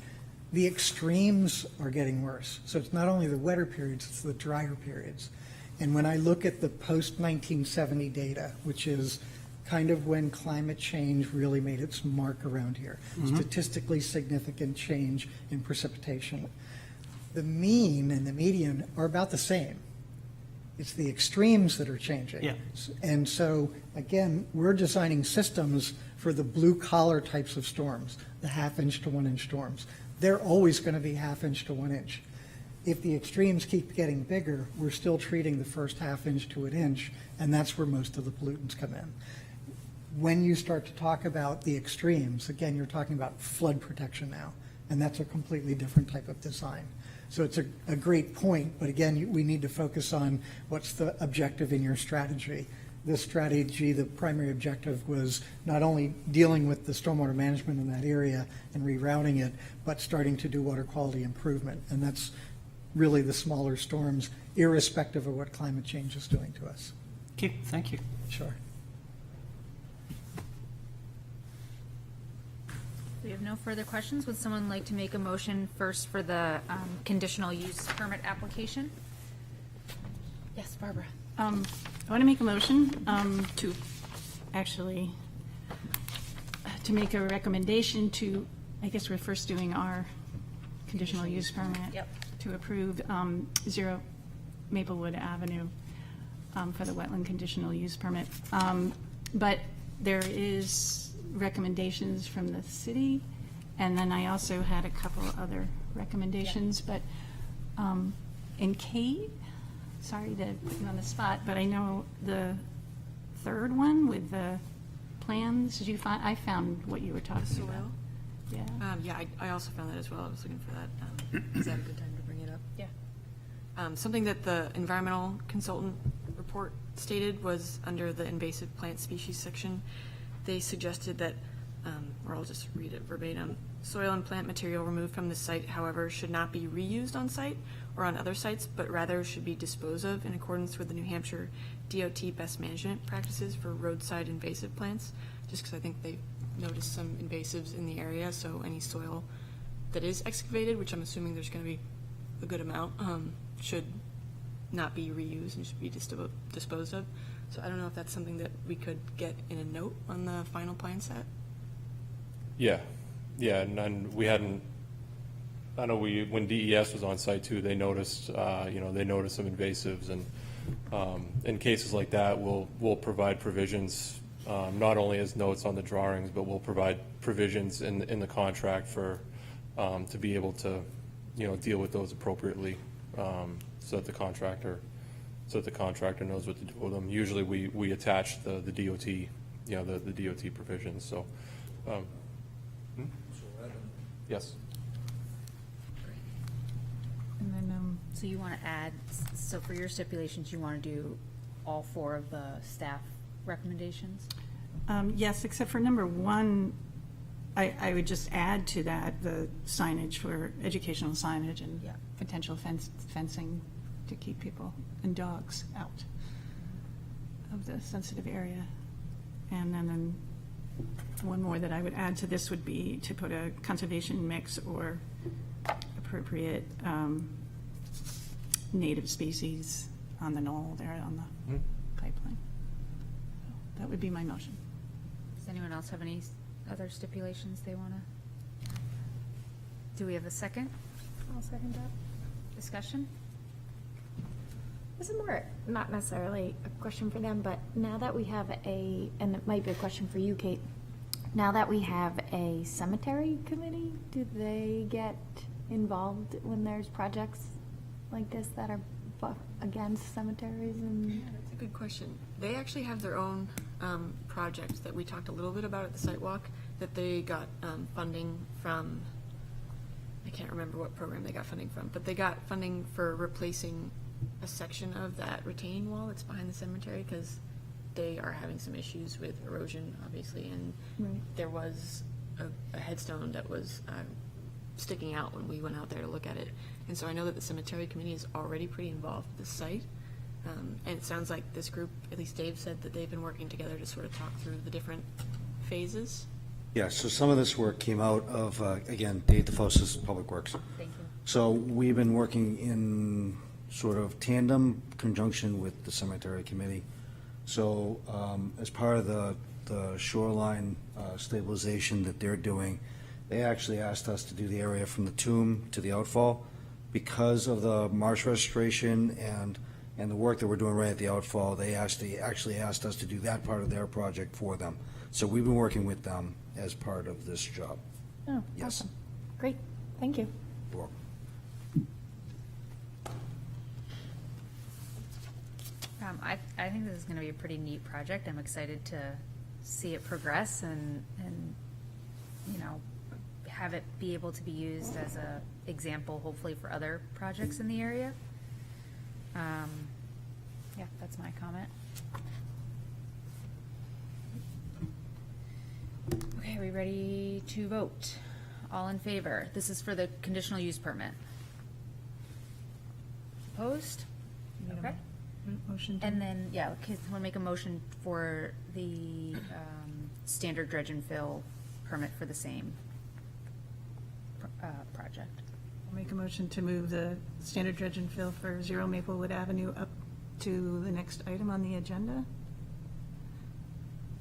E: the extremes are getting worse. So it's not only the wetter periods, it's the drier periods. And when I look at the post-1970 data, which is kind of when climate change really made its mark around here, statistically significant change in precipitation. The mean and the median are about the same. It's the extremes that are changing.
H: Yeah.
E: And so, again, we're designing systems for the blue-collar types of storms, the half-inch to 1-inch storms. They're always going to be half-inch to 1 inch. If the extremes keep getting bigger, we're still treating the first half-inch to an inch, and that's where most of the pollutants come in. When you start to talk about the extremes, again, you're talking about flood protection now, and that's a completely different type of design. So it's a great point, but again, we need to focus on what's the objective in your strategy. This strategy, the primary objective was not only dealing with the stormwater management in that area and rerouting it, but starting to do water quality improvement. And that's really the smaller storms, irrespective of what climate change is doing to us.
H: Okay, thank you.
E: Sure.
A: We have no further questions. Would someone like to make a motion first for the conditional use permit application? Yes, Barbara.
I: I want to make a motion to actually
D: to make a recommendation to, I guess we're first doing our conditional use permit.
A: Yep.
D: To approve 0 Maplewood Avenue for the wetland conditional use permit. But there is recommendations from the city, and then I also had a couple other recommendations, but, and Kate, sorry to put you on the spot, but I know the third one with the plans, did you find, I found what you were talking about.
I: Soil?
D: Yeah.
I: Yeah, I also found that as well. I was looking for that. Is that a good time to bring it up?
A: Yeah.
I: Something that the environmental consultant report stated was under the invasive plant species section. They suggested that, or I'll just read it verbatim, soil and plant material removed from the site, however, should not be reused on site or on other sites, but rather should be disposed of in accordance with the New Hampshire DOT best management practices for roadside invasive plants, just because I think they noticed some invasives in the area, so any soil that is excavated, which I'm assuming there's going to be a good amount, should not be reused and should be disposed of. So I don't know if that's something that we could get in a note on the final plan set.
G: Yeah, and we hadn't, I know when DES was on site too, they noticed, they noticed some invasives, and in cases like that, we'll provide provisions, not only as notes on the drawings, but we'll provide provisions in the contract for, to be able to, deal with those appropriately, so that the contractor knows what to do with them. Usually we attach the DOT, the DOT provisions, so. Yes.
D: And then,
A: So you want to add, so for your stipulations, you want to do all 4 of the staff recommendations?
D: yes, except for number 1, I would just add to that the signage for educational signage and
A: Yeah.
D: potential fencing to keep people and dogs out of the sensitive area. And then one more that I would add to this would be to put a conservation mix or appropriate native species on the knoll there on the pipeline. So that would be my motion.
A: Does anyone else have any other stipulations they want to? Do we have a second?
B: I'll second that.
A: Discussion?
B: This is more, not necessarily a question for them, but now that we have and it might be a question for you, Kate, now that we have a cemetery committee, do they get involved when there's projects like this that are against cemeteries and?
I: That's a good question. They actually have their own project that we talked a little bit about at the site walk, that they got funding from, I can't remember what program they got funding from, but they got funding for replacing a section of that retaining wall that's behind the cemetery, because they are having some issues with erosion, obviously, and
B: Right.
I: there was a headstone that was sticking out when we went out there to look at it. And so I know that the cemetery committee is already pretty involved with the site. And it sounds like this group, at least Dave said that they've been working together to sort of talk through the different phases.
J: Yeah, so some of this work came out of, again, Dave DeFosis, Public Works.
A: Thank you.
J: So we've been working in sort of tandem conjunction with the cemetery committee. So as part of the shoreline stabilization that they're doing, they actually asked us to do the area from the tomb to the outfall. Because of the marsh restoration and the work that we're doing right at the outfall, they actually asked us to do that part of their project for them. So we've been working with them as part of this job.
B: Oh,
J: Yes.
B: awesome. Great, thank you.
J: You're welcome.
A: I think this is going to be a pretty neat project. I'm excited to see it progress and have it be able to be used as a example, hopefully, for other projects in the area. Yeah, that's my comment. Okay, are we ready to vote? All in favor? This is for the conditional use permit. Opposed? Okay.
D: Motion to.
A: And then, yeah, okay, so we'll make a motion for the standard dredge and fill permit for the same project.
D: I'll make a motion to move the standard dredge and fill for 0 Maplewood Avenue up to the next item on the agenda.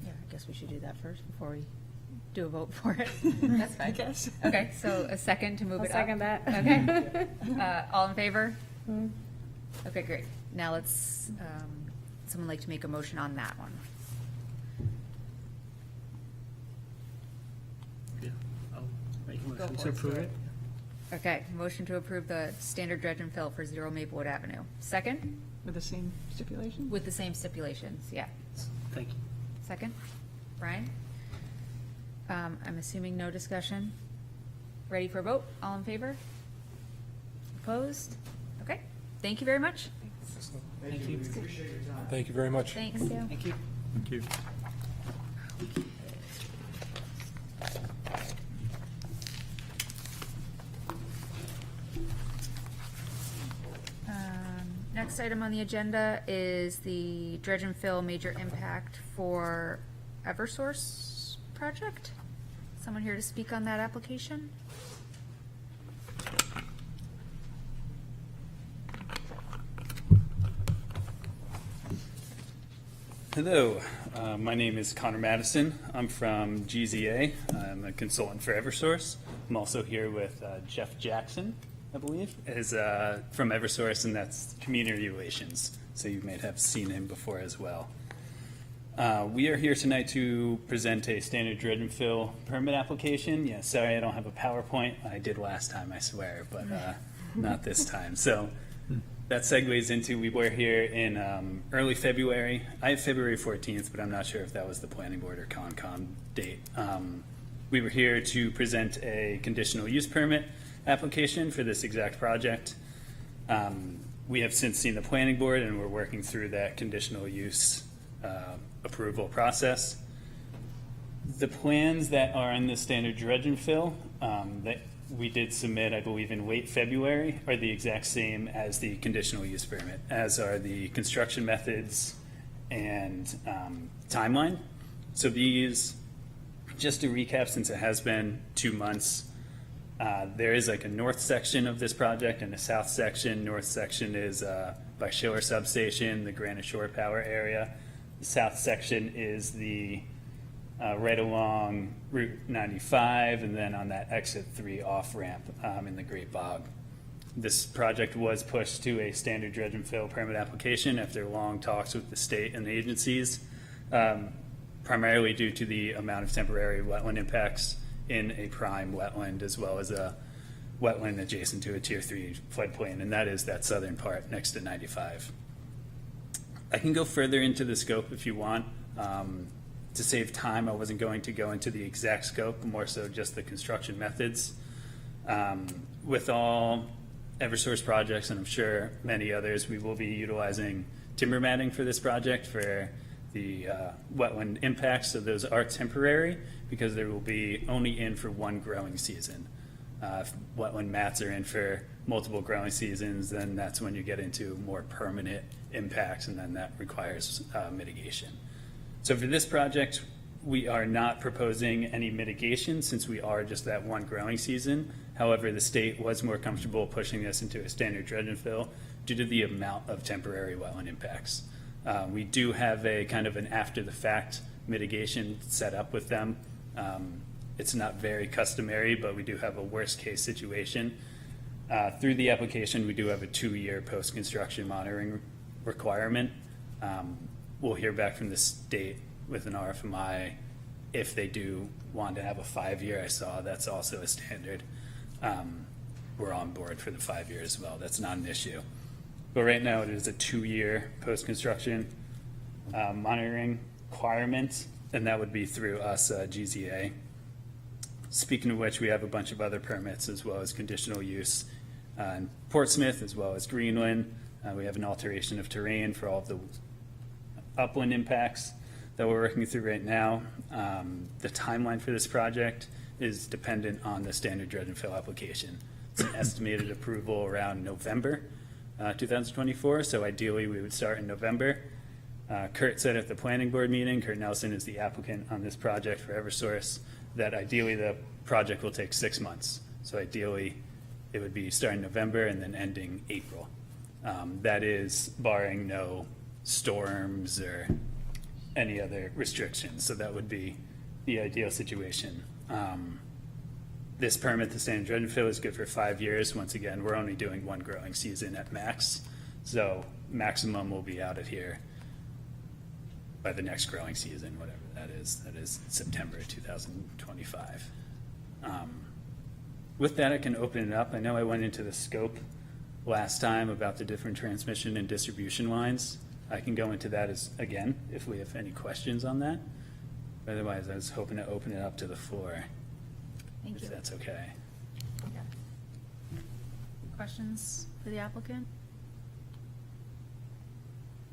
A: Yeah, I guess we should do that first before we do a vote for it? That's fine.
D: Yes.
A: Okay, so a second to move
B: I'll
A: it up?
B: second that.
A: Okay. All in favor? Okay, great. Now let's, someone like to make a motion on that one?
H: Yeah, I'll make a
A: Go
H: motion
A: for
H: to
A: it.
H: approve it.
A: Okay, motion to approve the standard dredge and fill for 0 Maplewood Avenue. Second,
D: With the same stipulation?
A: with the same stipulations, yeah.
H: Thank you.
A: Second, Brian? I'm assuming no discussion. Ready for a vote? All in favor? Opposed? Okay, thank you very much.
H: Thank you.
G: Thank you very much.
A: Thanks.
H: Thank you.
G: Thank you.
A: Next item on the agenda is the dredge and fill major impact for Eversource project. Someone here to speak on that application?
K: Hello, my name is Connor Madison. I'm from GZA. I'm a consultant for Eversource. I'm also here with Jeff Jackson, I believe, is from Eversource, and that's community relations. So you may have seen him before as well. We are here tonight to present a standard dredge and fill permit application. Yeah, sorry, I don't have a PowerPoint. I did last time, I swear, but not this time. So that segues into, we were here in early February. I have February 14th, but I'm not sure if that was the planning board or Concom date. We were here to present a conditional use permit application for this exact project. We have since seen the planning board, and we're working through that conditional use approval process. The plans that are in the standard dredge and fill that we did submit, I believe, in late February, are the exact same as the conditional use permit, as are the construction methods and timeline. So these, just to recap, since it has been 2 months, there is like a north section of this project and a south section. North section is by Schiller Substation, the Granite Shore Power area. The south section is the right along Route 95, and then on that exit 3 off-ramp in the Great Bog. This project was pushed to a standard dredge and fill permit application after long talks with the state and the agencies, primarily due to the amount of temporary wetland impacts in a prime wetland, as well as a wetland adjacent to a Tier 3 floodplain, and that is that southern part next to 95. I can go further into the scope if you want. To save time, I wasn't going to go into the exact scope, more so just the construction methods. With all Eversource projects, and I'm sure many others, we will be utilizing timber matting for this project for the wetland impacts. So those are temporary because they will be only in for one growing season. If wetland mats are in for multiple growing seasons, then that's when you get into more permanent impacts, and then that requires mitigation. So for this project, we are not proposing any mitigation since we are just that one growing season. However, the state was more comfortable pushing this into a standard dredge and fill due to the amount of temporary wetland impacts. We do have a kind of an after-the-fact mitigation set up with them. It's not very customary, but we do have a worst-case situation. Through the application, we do have a 2-year post-construction monitoring requirement. We'll hear back from the state with an RFMI if they do want to have a 5-year. I saw that's also a standard. We're on board for the 5 years as well. That's not an issue. But right now, it is a 2-year post-construction monitoring requirement, and that would be through us, GZA. Speaking of which, we have a bunch of other permits as well as conditional use in Portsmouth as well as Greenland. We have an alteration of terrain for all of the upland impacts that we're working through right now. The timeline for this project is dependent on the standard dredge and fill application. It's an estimated approval around November 2024, so ideally we would start in November. Kurt said at the planning board meeting, Kurt Nelson is the applicant on this project for Eversource, that ideally the project will take 6 months. So ideally it would be starting November and then ending April. That is barring no storms or any other restrictions. So that would be the ideal situation. This permit, the standard dredge and fill, is good for 5 years. Once again, we're only doing one growing season at max. So maximum will be out of here by the next growing season, whatever that is. That is September 2025. With that, I can open it up. I know I went into the scope last time about the different transmission and distribution lines. I can go into that again, if we have any questions on that. Otherwise, I was hoping to open it up to the floor,
A: Thank you.
K: if that's okay.
A: Yeah. Questions for the applicant?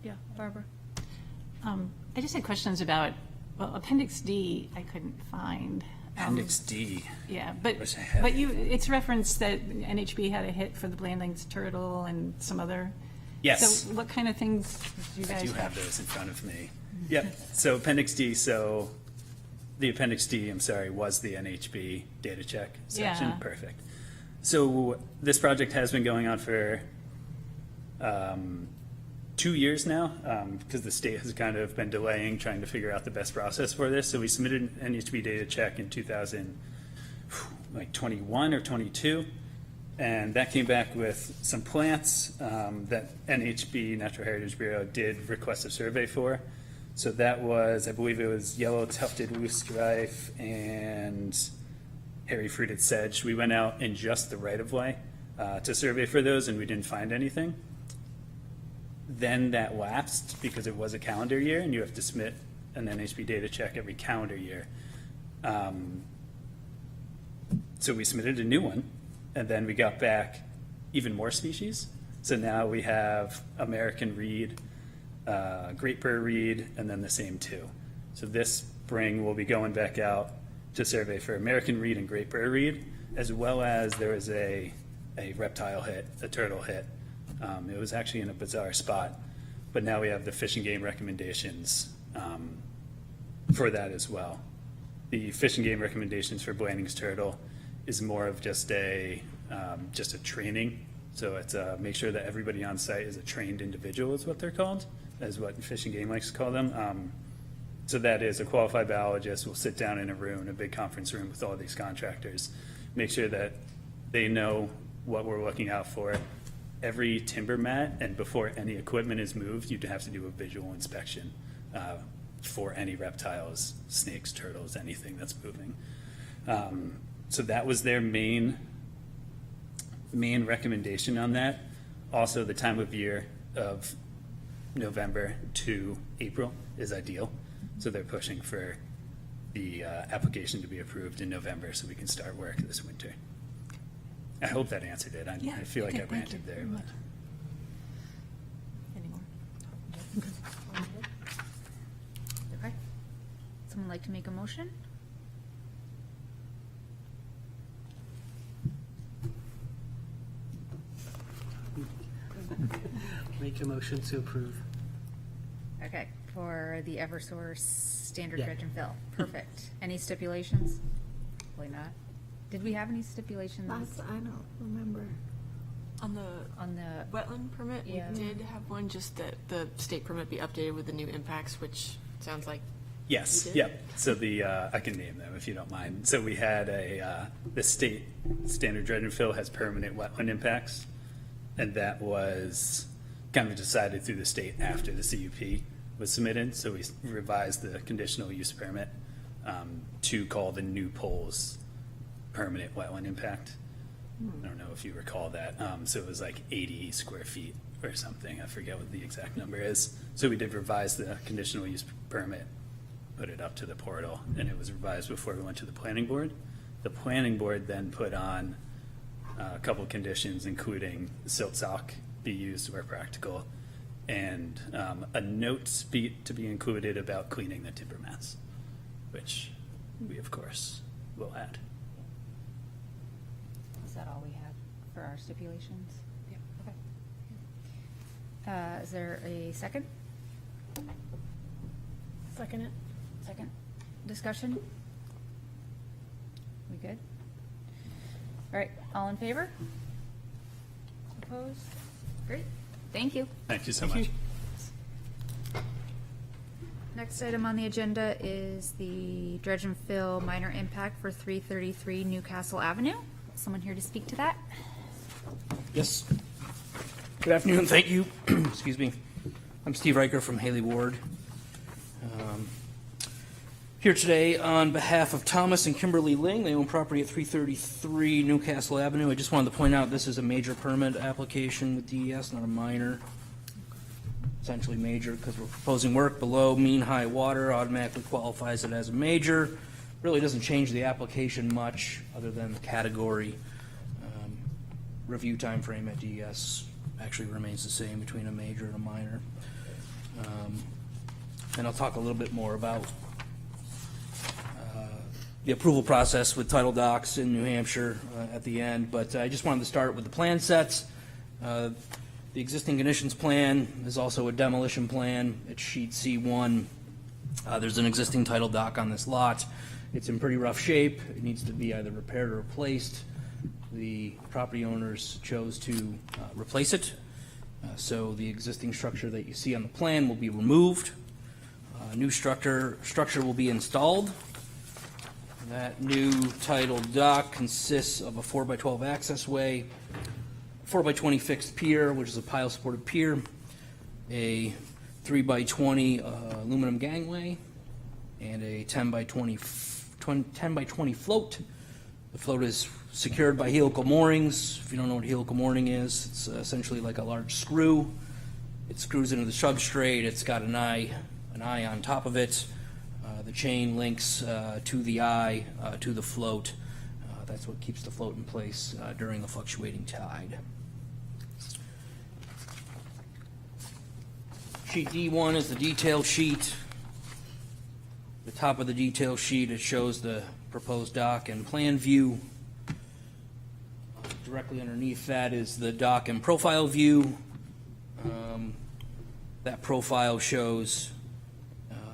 A: Yeah, Barbara?
D: I just had questions about, well, Appendix D, I couldn't find.
K: Appendix D.
D: Yeah, but,
K: Wish I had
D: but
K: it.
D: it's referenced that NHB had a hit for the Blandings turtle and some other.
K: Yes.
D: So what kind of things do you
K: I
D: guys
K: do have those in front of me. Yep, so Appendix D, so the Appendix D, I'm sorry, was the NHB data check section.
D: Yeah.
K: Perfect. So this project has been going on for 2 years now, because the state has kind of been delaying, trying to figure out the best process for this. So we submitted an NHB data check in 2021 or 22. And that came back with some plants that NHB, Natural Heritage Bureau, did request a survey for. So that was, I believe it was yellow tufted loosestrife and hairy fruited sedge. We went out in just the right-of-way to survey for those, and we didn't find anything. Then that lapsed because it was a calendar year, and you have to submit an NHB data check every calendar year. So we submitted a new one, and then we got back even more species. So now we have American reed, Great Burr reed, and then the same two. So this spring we'll be going back out to survey for American reed and Great Burr reed, as well as there was a reptile hit, a turtle hit. It was actually in a bizarre spot, but now we have the Fish and Game recommendations for that as well. The Fish and Game recommendations for Blandings turtle is more of just a training. So it's make sure that everybody on site is a trained individual is what they're called, is what Fish and Game likes to call them. So that is a qualified biologist will sit down in a room, a big conference room with all these contractors, make sure that they know what we're looking out for. Every timber mat and before any equipment is moved, you'd have to do a visual inspection for any reptiles, snakes, turtles, anything that's moving. So that was their main recommendation on that. Also, the time of year of November to April is ideal. So they're pushing for the application to be approved in November so we can start work this winter. I hope that answered it. I feel like I ranted there. But.
A: Okay. Someone like to make a motion?
H: Make a motion to approve.
A: Okay, for the Eversource standard
H: Yeah.
A: dredge and fill. Perfect. Any stipulations? Probably not. Did we have any stipulations
B: I don't remember.
I: On the
A: on the,
I: wetland permit,
A: Yeah.
I: we did have one, just that the state permit be updated with the new impacts, which sounds like
K: Yes,
I: You did?
K: yep. So the, I can name them if you don't mind. So we had the state standard dredge and fill has permanent wetland impacts. And that was kind of decided through the state after the CUP was submitted. So we revised the conditional use permit to call the new poles permanent wetland impact. I don't know if you recall that. So it was like 80 square feet or something. I forget what the exact number is. So we did revise the conditional use permit, put it up to the portal, and it was revised before we went to the planning board. The planning board then put on a couple of conditions, including silt sock be used where practical, and a note to be included about cleaning the timber mats, which we, of course, will add.
A: is that all we have for our stipulations? Yeah. Okay. Is there a second?
F: Second it.
A: Second. Discussion? We good? All right, all in favor? Opposed? Great, thank you.
K: Thank you so much.
A: Next item on the agenda is the dredge and fill minor impact for 333 Newcastle Avenue. Someone here to speak to that?
L: Yes. Good afternoon, thank you. Excuse me. I'm Steve Riker from Haley Ward. Here today on behalf of Thomas and Kimberly Ling. They own property at 333 Newcastle Avenue. I just wanted to point out this is a major permit application with DES, not a minor. Essentially major because we're proposing work below mean high water, automatically qualifies it as a major. Really doesn't change the application much other than the category. Review time frame at DES actually remains the same between a major and a minor. And I'll talk a little bit more about the approval process with Title Docs in New Hampshire at the end, but I just wanted to start with the plan sets. The existing conditions plan is also a demolition plan. It's sheet C1. There's an existing Title Doc on this lot. It's in pretty rough shape. It needs to be either repaired or replaced. The property owners chose to replace it. So the existing structure that you see on the plan will be removed. New structure will be installed. That new Title Dock consists of a 4x12 accessway, 4x20 fixed pier, which is a pile-supported pier, a 3x20 aluminum gangway, and a 10x20 float. The float is secured by helical moorings. If you don't know what helical mooring is, it's essentially like a large screw. It screws into the substrate. It's got an eye on top of it. The chain links to the eye, to the float. That's what keeps the float in place during the fluctuating tide. Sheet D1 is the detail sheet. The top of the detail sheet, it shows the proposed dock and plan view. Directly underneath that is the dock and profile view. That profile shows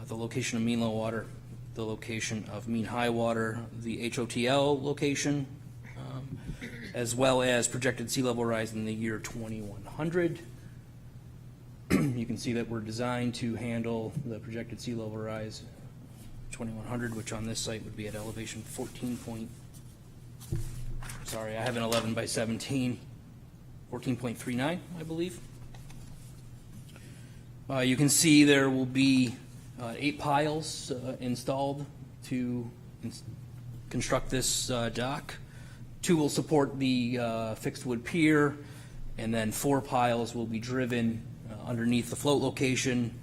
L: the location of mean low water, the location of mean high water, the HOTL location, as well as projected sea level rise in the year 2100. You can see that we're designed to handle the projected sea level rise 2100, which on this site would be at elevation 14 sorry, I have an 11 by 17, 14.39, I believe. You can see there will be 8 piles installed to construct this dock. 2 will support the fixed wood pier, and then 4 piles will be driven underneath the float location.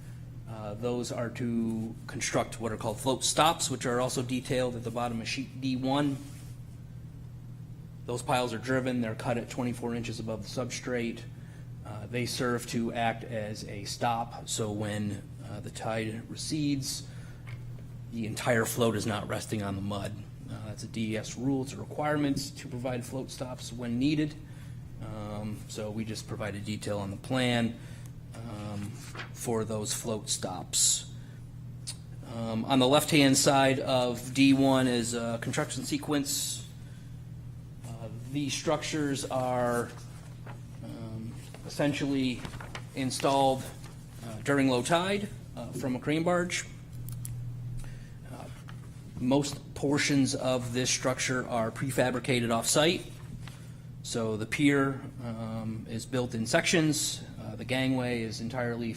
L: Those are to construct what are called float stops, which are also detailed at the bottom of sheet D1. Those piles are driven. They're cut at 24 inches above the substrate. They serve to act as a stop, so when the tide recedes, the entire float is not resting on the mud. That's a DES rule. It's a requirement to provide float stops when needed. So we just provide a detail on the plan for those float stops. On the left-hand side of D1 is a construction sequence. These structures are essentially installed during low tide from a crane barge. Most portions of this structure are prefabricated off-site. So the pier is built in sections. The gangway is entirely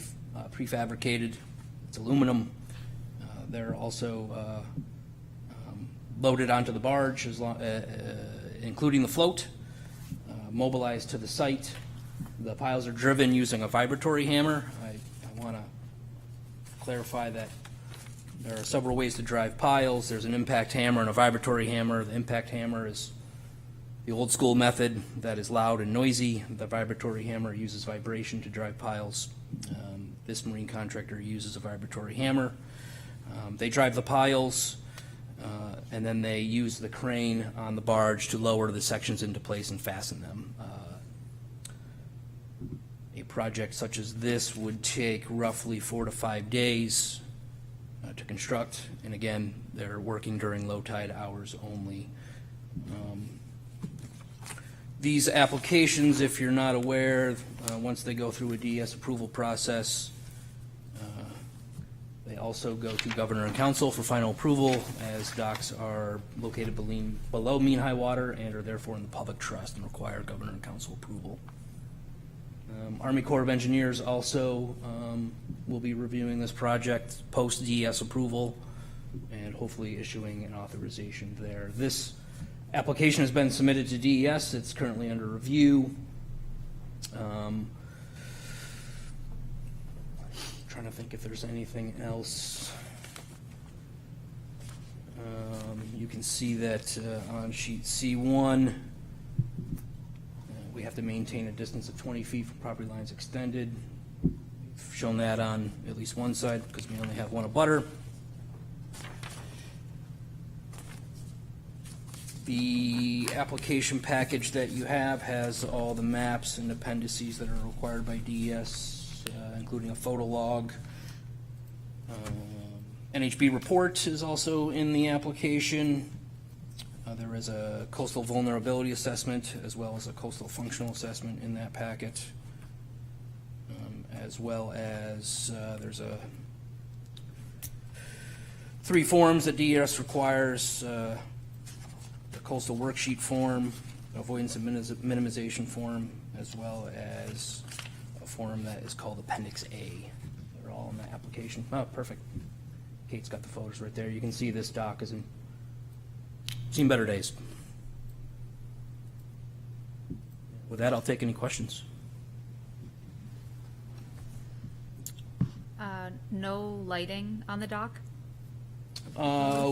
L: prefabricated. It's aluminum. They're also loaded onto the barge, including the float, mobilized to the site. The piles are driven using a vibratory hammer. I want to clarify that there are several ways to drive piles. There's an impact hammer and a vibratory hammer. The impact hammer is the old school method that is loud and noisy. The vibratory hammer uses vibration to drive piles. This marine contractor uses a vibratory hammer. They drive the piles, and then they use the crane on the barge to lower the sections into place and fasten them. A project such as this would take roughly 4 to 5 days to construct, and again, they're working during low tide hours only. These applications, if you're not aware, once they go through a DES approval process, they also go to Governor and Council for final approval, as docks are located below mean high water and are therefore in the public trust and require Governor and Council approval. Army Corps of Engineers also will be reviewing this project post DES approval and hopefully issuing an authorization there. This application has been submitted to DES. It's currently under review. Trying to think if there's anything else. You can see that on sheet C1, we have to maintain a distance of 20 feet from property lines extended. We've shown that on at least one side because we only have one abutter. The application package that you have has all the maps and appendices that are required by DES, including a photo log. NHB report is also in the application. There is a coastal vulnerability assessment as well as a coastal functional assessment in that packet, as well as there's a 3 forms that DES requires. The coastal worksheet form, avoidance and minimization form, as well as a form that is called Appendix A. They're all in the application. Oh, perfect. Kate's got the photos right there. You can see this dock has seen better days. With that, I'll take any questions.
A: No lighting on the dock?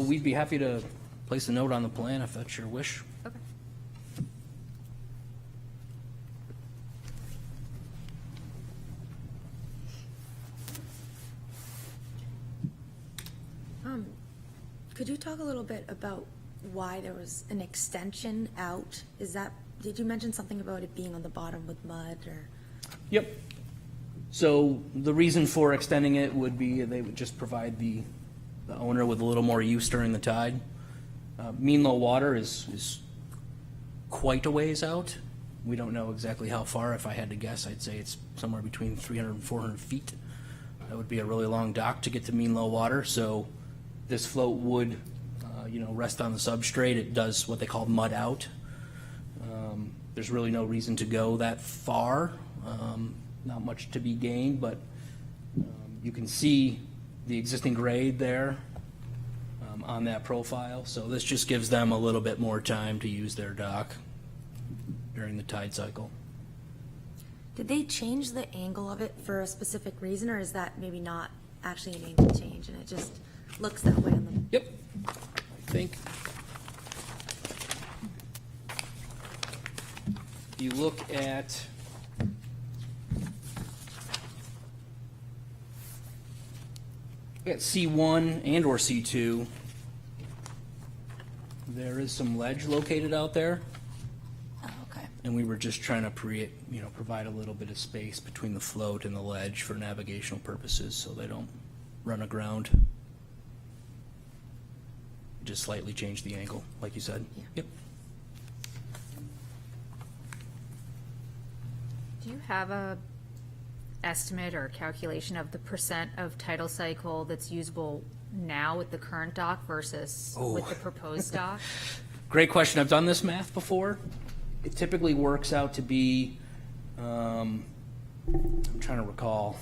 L: We'd be happy to place a note on the plan if that's your wish.
A: Okay.
B: Could you talk a little bit about why there was an extension out? Did you mention something about it being on the bottom with mud or?
L: Yep. So the reason for extending it would be they would just provide the owner with a little more use during the tide. Mean low water is quite a ways out. We don't know exactly how far. If I had to guess, I'd say it's somewhere between 300 and 400 feet. That would be a really long dock to get to mean low water. So this float would, rest on the substrate. It does what they call mud out. There's really no reason to go that far. Not much to be gained, but you can see the existing grade there on that profile. So this just gives them a little bit more time to use their dock during the tide cycle.
B: Did they change the angle of it for a specific reason, or is that maybe not actually an angle change and it just looks that way on the?
L: Yep, I think. If you look at C1 and or C2, there is some ledge located out there.
B: Oh, okay.
L: And we were just trying to provide a little bit of space between the float and the ledge for navigational purposes so they don't run aground. Just slightly change the angle, like you said.
B: Yeah.
L: Yep.
A: Do you have a estimate or calculation of the percent of tidal cycle that's usable now with the current dock versus with the proposed dock?
L: Great question. I've done this math before. It typically works out to be, I'm trying to recall.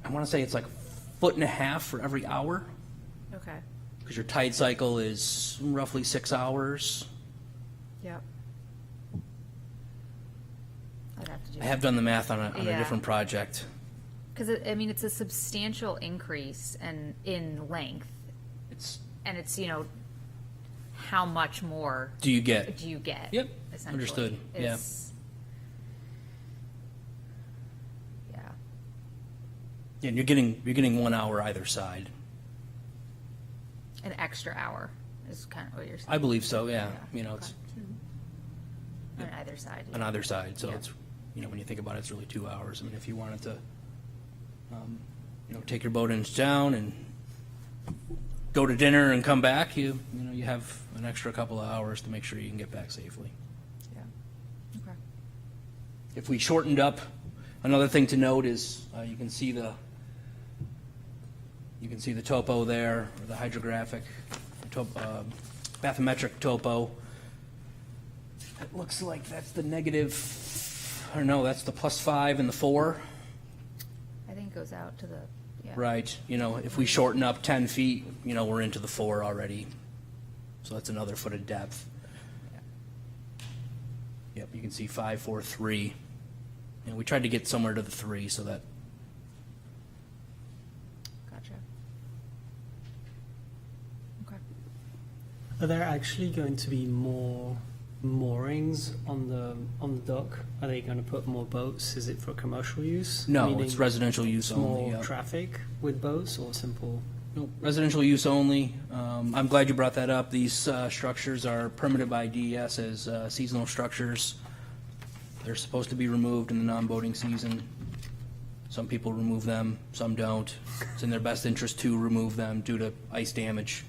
L: I want to say it's like 1.5 feet for every hour,
A: Okay.
L: because your tide cycle is roughly 6 hours.
A: Yep. I'd have to do
L: I have done the math on a
A: Yeah.
L: different project.
A: Because, it's a substantial increase in length,
L: It's,
A: and it's, how much more
L: do you get?
A: do you get?
L: Yep,
A: Essentially.
L: understood, yeah.
A: It's- Yeah.
L: Yeah, and you're getting 1 hour either side.
A: An extra hour is kind of what you're saying.
L: I believe so, yeah. It's
A: On either side.
L: on either side, so
A: Yeah.
L: it's, when you think about it, it's really 2 hours. I mean, if you wanted to, take your boat into town and go to dinner and come back, you have an extra couple of hours to make sure you can get back safely.
A: Yeah. Okay.
L: If we shortened up, another thing to note is you can see You can see the topo there, or the hydrographic, bathymetric topo. It looks like that's the negative, or no, that's the +5 and the 4.
A: I think it goes out to the, yeah.
L: Right, if we shorten up 10 feet, we're into the 4 already. So that's another foot of depth. Yep, you can see 5, 4, 3. And we tried to get somewhere to the 3 so that,
A: Gotcha. Okay.
H: Are there actually going to be more moorings on the dock? Are they going to put more boats? Is it for commercial use?
L: no,
H: Meaning
L: it's residential use only.
H: more
L: Yep.
H: traffic with boats or simple?
L: Nope, residential use only. I'm glad you brought that up. These structures are permitted by DES as seasonal structures. They're supposed to be removed in the non-boating season. Some people remove them, some don't. It's in their best interest to remove them due to ice damage,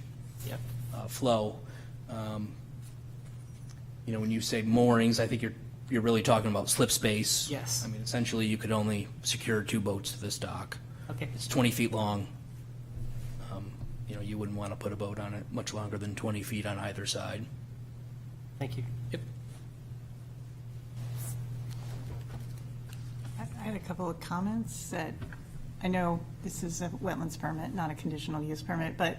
L: flow. When you say moorings, I think you're really talking about slip space.
H: Yes.
L: I mean, essentially, you could only secure 2 boats to this dock.
H: Okay.
L: It's 20 feet long. You wouldn't want to put a boat on it much longer than 20 feet on either side.
H: Thank you.
L: Yep.
D: I had a couple of comments that, I know this is a wetlands permit, not a conditional use permit, but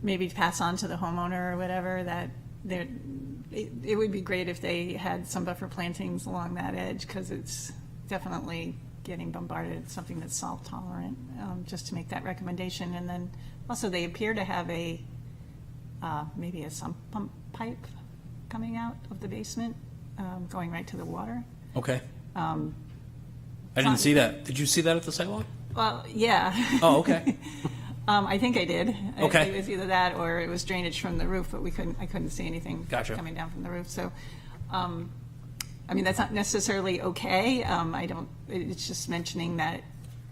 D: maybe pass on to the homeowner or whatever, that it would be great if they had some buffer plantings along that edge, because it's definitely getting bombarded. It's something that's salt tolerant, just to make that recommendation. And then also they appear to have maybe a sump pump pipe coming out of the basement, going right to the water.
L: Okay. I didn't see that. Did you see that at the sidewalk?
D: Well, yeah.
L: Oh, okay.
D: I think I did.
L: Okay.
D: It was either that or it was drainage from the roof, but I couldn't see anything
L: Gotcha.
D: coming down from the roof. So, that's not necessarily okay. It's just mentioning that,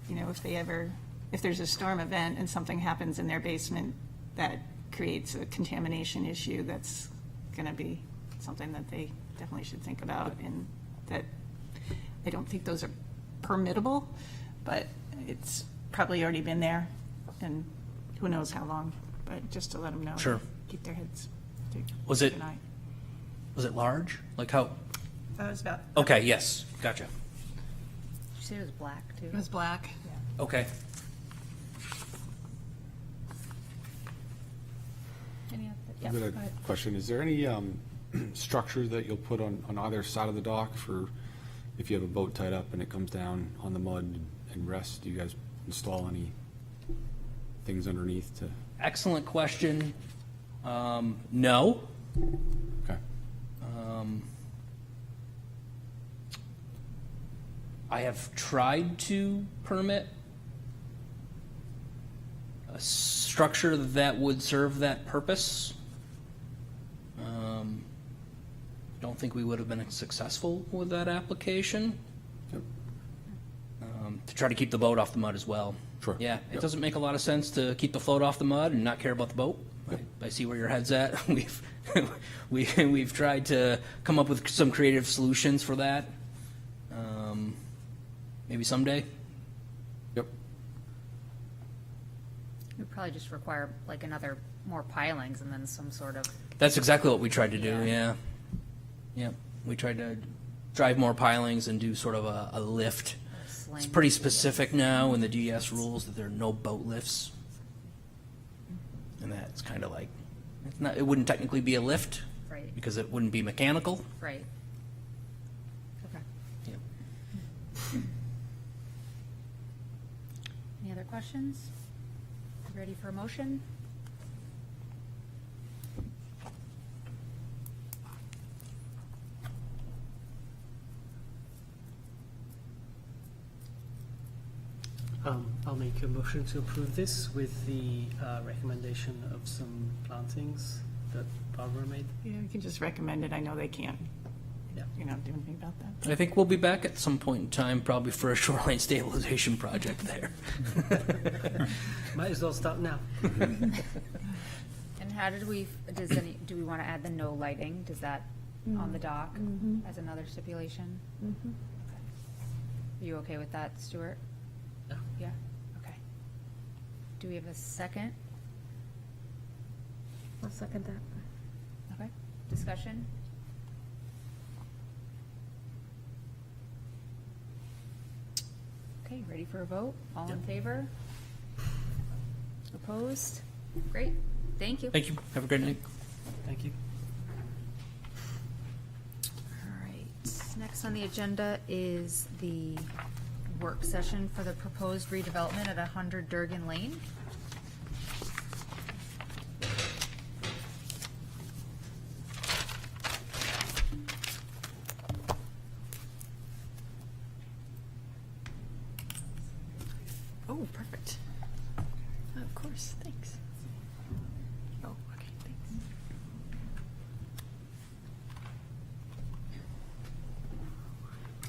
D: if there's a storm event and something happens in their basement that creates a contamination issue, that's going to be something that they definitely should think about. And that, I don't think those are permittable, but it's probably already been there, and who knows how long, but just to let them know.
L: Sure.
D: Keep their heads.
L: Was it-
D: keep an eye.
L: Was it large? Like how?
D: It was about,
L: Okay, yes, gotcha.
A: Did you say it was black too?
D: it was black.
L: Okay.
A: Any other? Yeah,
M: I've got
A: go
M: a
A: ahead.
M: question. Is there any structure that you'll put on either side of the dock for if you have a boat tied up and it comes down on the mud and rests? Do you guys install any things underneath to?
L: Excellent question. No.
M: Okay.
L: I have tried to permit a structure that would serve that purpose. Don't think we would have been successful with that application.
M: Yep.
L: To try to keep the boat off the mud as well.
M: Sure.
L: Yeah, it
M: Yep.
L: doesn't make a lot of sense to keep the float off the mud and not care about the boat. I see where your head's at. We've tried to come up with some creative solutions for that. Maybe someday.
M: Yep.
A: We'd probably just require like more pilings and then some sort of,
L: That's exactly what we tried to do,
A: Yeah.
L: yeah. Yep, we tried to drive more pilings and do sort of a lift.
A: sling.
L: It's pretty specific now in the DES rules that there are no boat lifts. And that's kind of like, it wouldn't technically be a lift
A: Right,
L: because it wouldn't be mechanical.
A: right. Okay.
L: Yep.
A: Any other questions? Ready for a motion?
H: I'll make a motion to approve this with the recommendation of some plantings that Barbara made.
D: Yeah, we can just recommend it. I know they can't,
H: Yeah.
D: do anything about that.
L: I think we'll be back at some point in time, probably for a shoreline stabilization project there.
H: Might as well start now.
A: And how did we, do we want to add the no lighting? Does that on the dock as another stipulation? Okay. Are you okay with that, Stuart?
H: Yeah.
A: Yeah, okay. Do we have a second?
B: I'll second that.
A: Okay, discussion? Okay, ready for a vote? All in favor? Opposed? Great, thank you.
L: Thank you. Have a great night.
H: Thank you.
A: All right, next on the agenda is the work session for the proposed redevelopment at 100 Durgan Lane.
I: Oh, perfect. Of course, thanks. Oh, okay, thanks.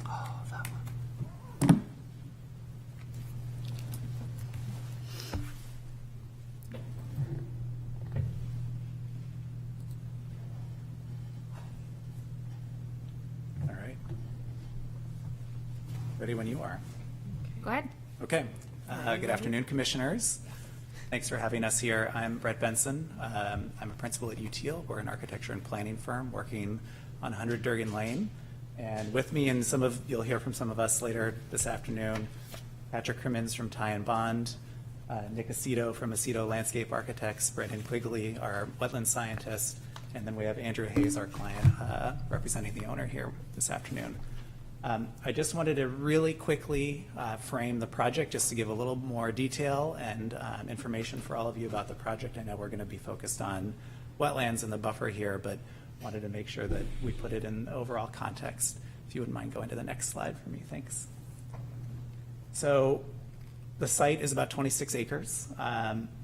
H: Oh, that one.
N: All right. Ready when you are.
A: Go ahead.
N: Okay. Good afternoon, commissioners. Thanks for having us here. I'm Brett Benson. I'm a principal at UTEAL. We're an architecture and planning firm working on 100 Durgan Lane. And with me, and you'll hear from some of us later this afternoon, Patrick Crimmins from Ty and Bond, Nick Aceto from Aceto Landscape Architects, Brendan Quigley, our wetland scientist, and then we have Andrew Hayes, our client, representing the owner here this afternoon. I just wanted to really quickly frame the project just to give a little more detail and information for all of you about the project. I know we're going to be focused on wetlands and the buffer here, but wanted to make sure that we put it in overall context. If you wouldn't mind going to the next slide for me, thanks. So the site is about 26 acres.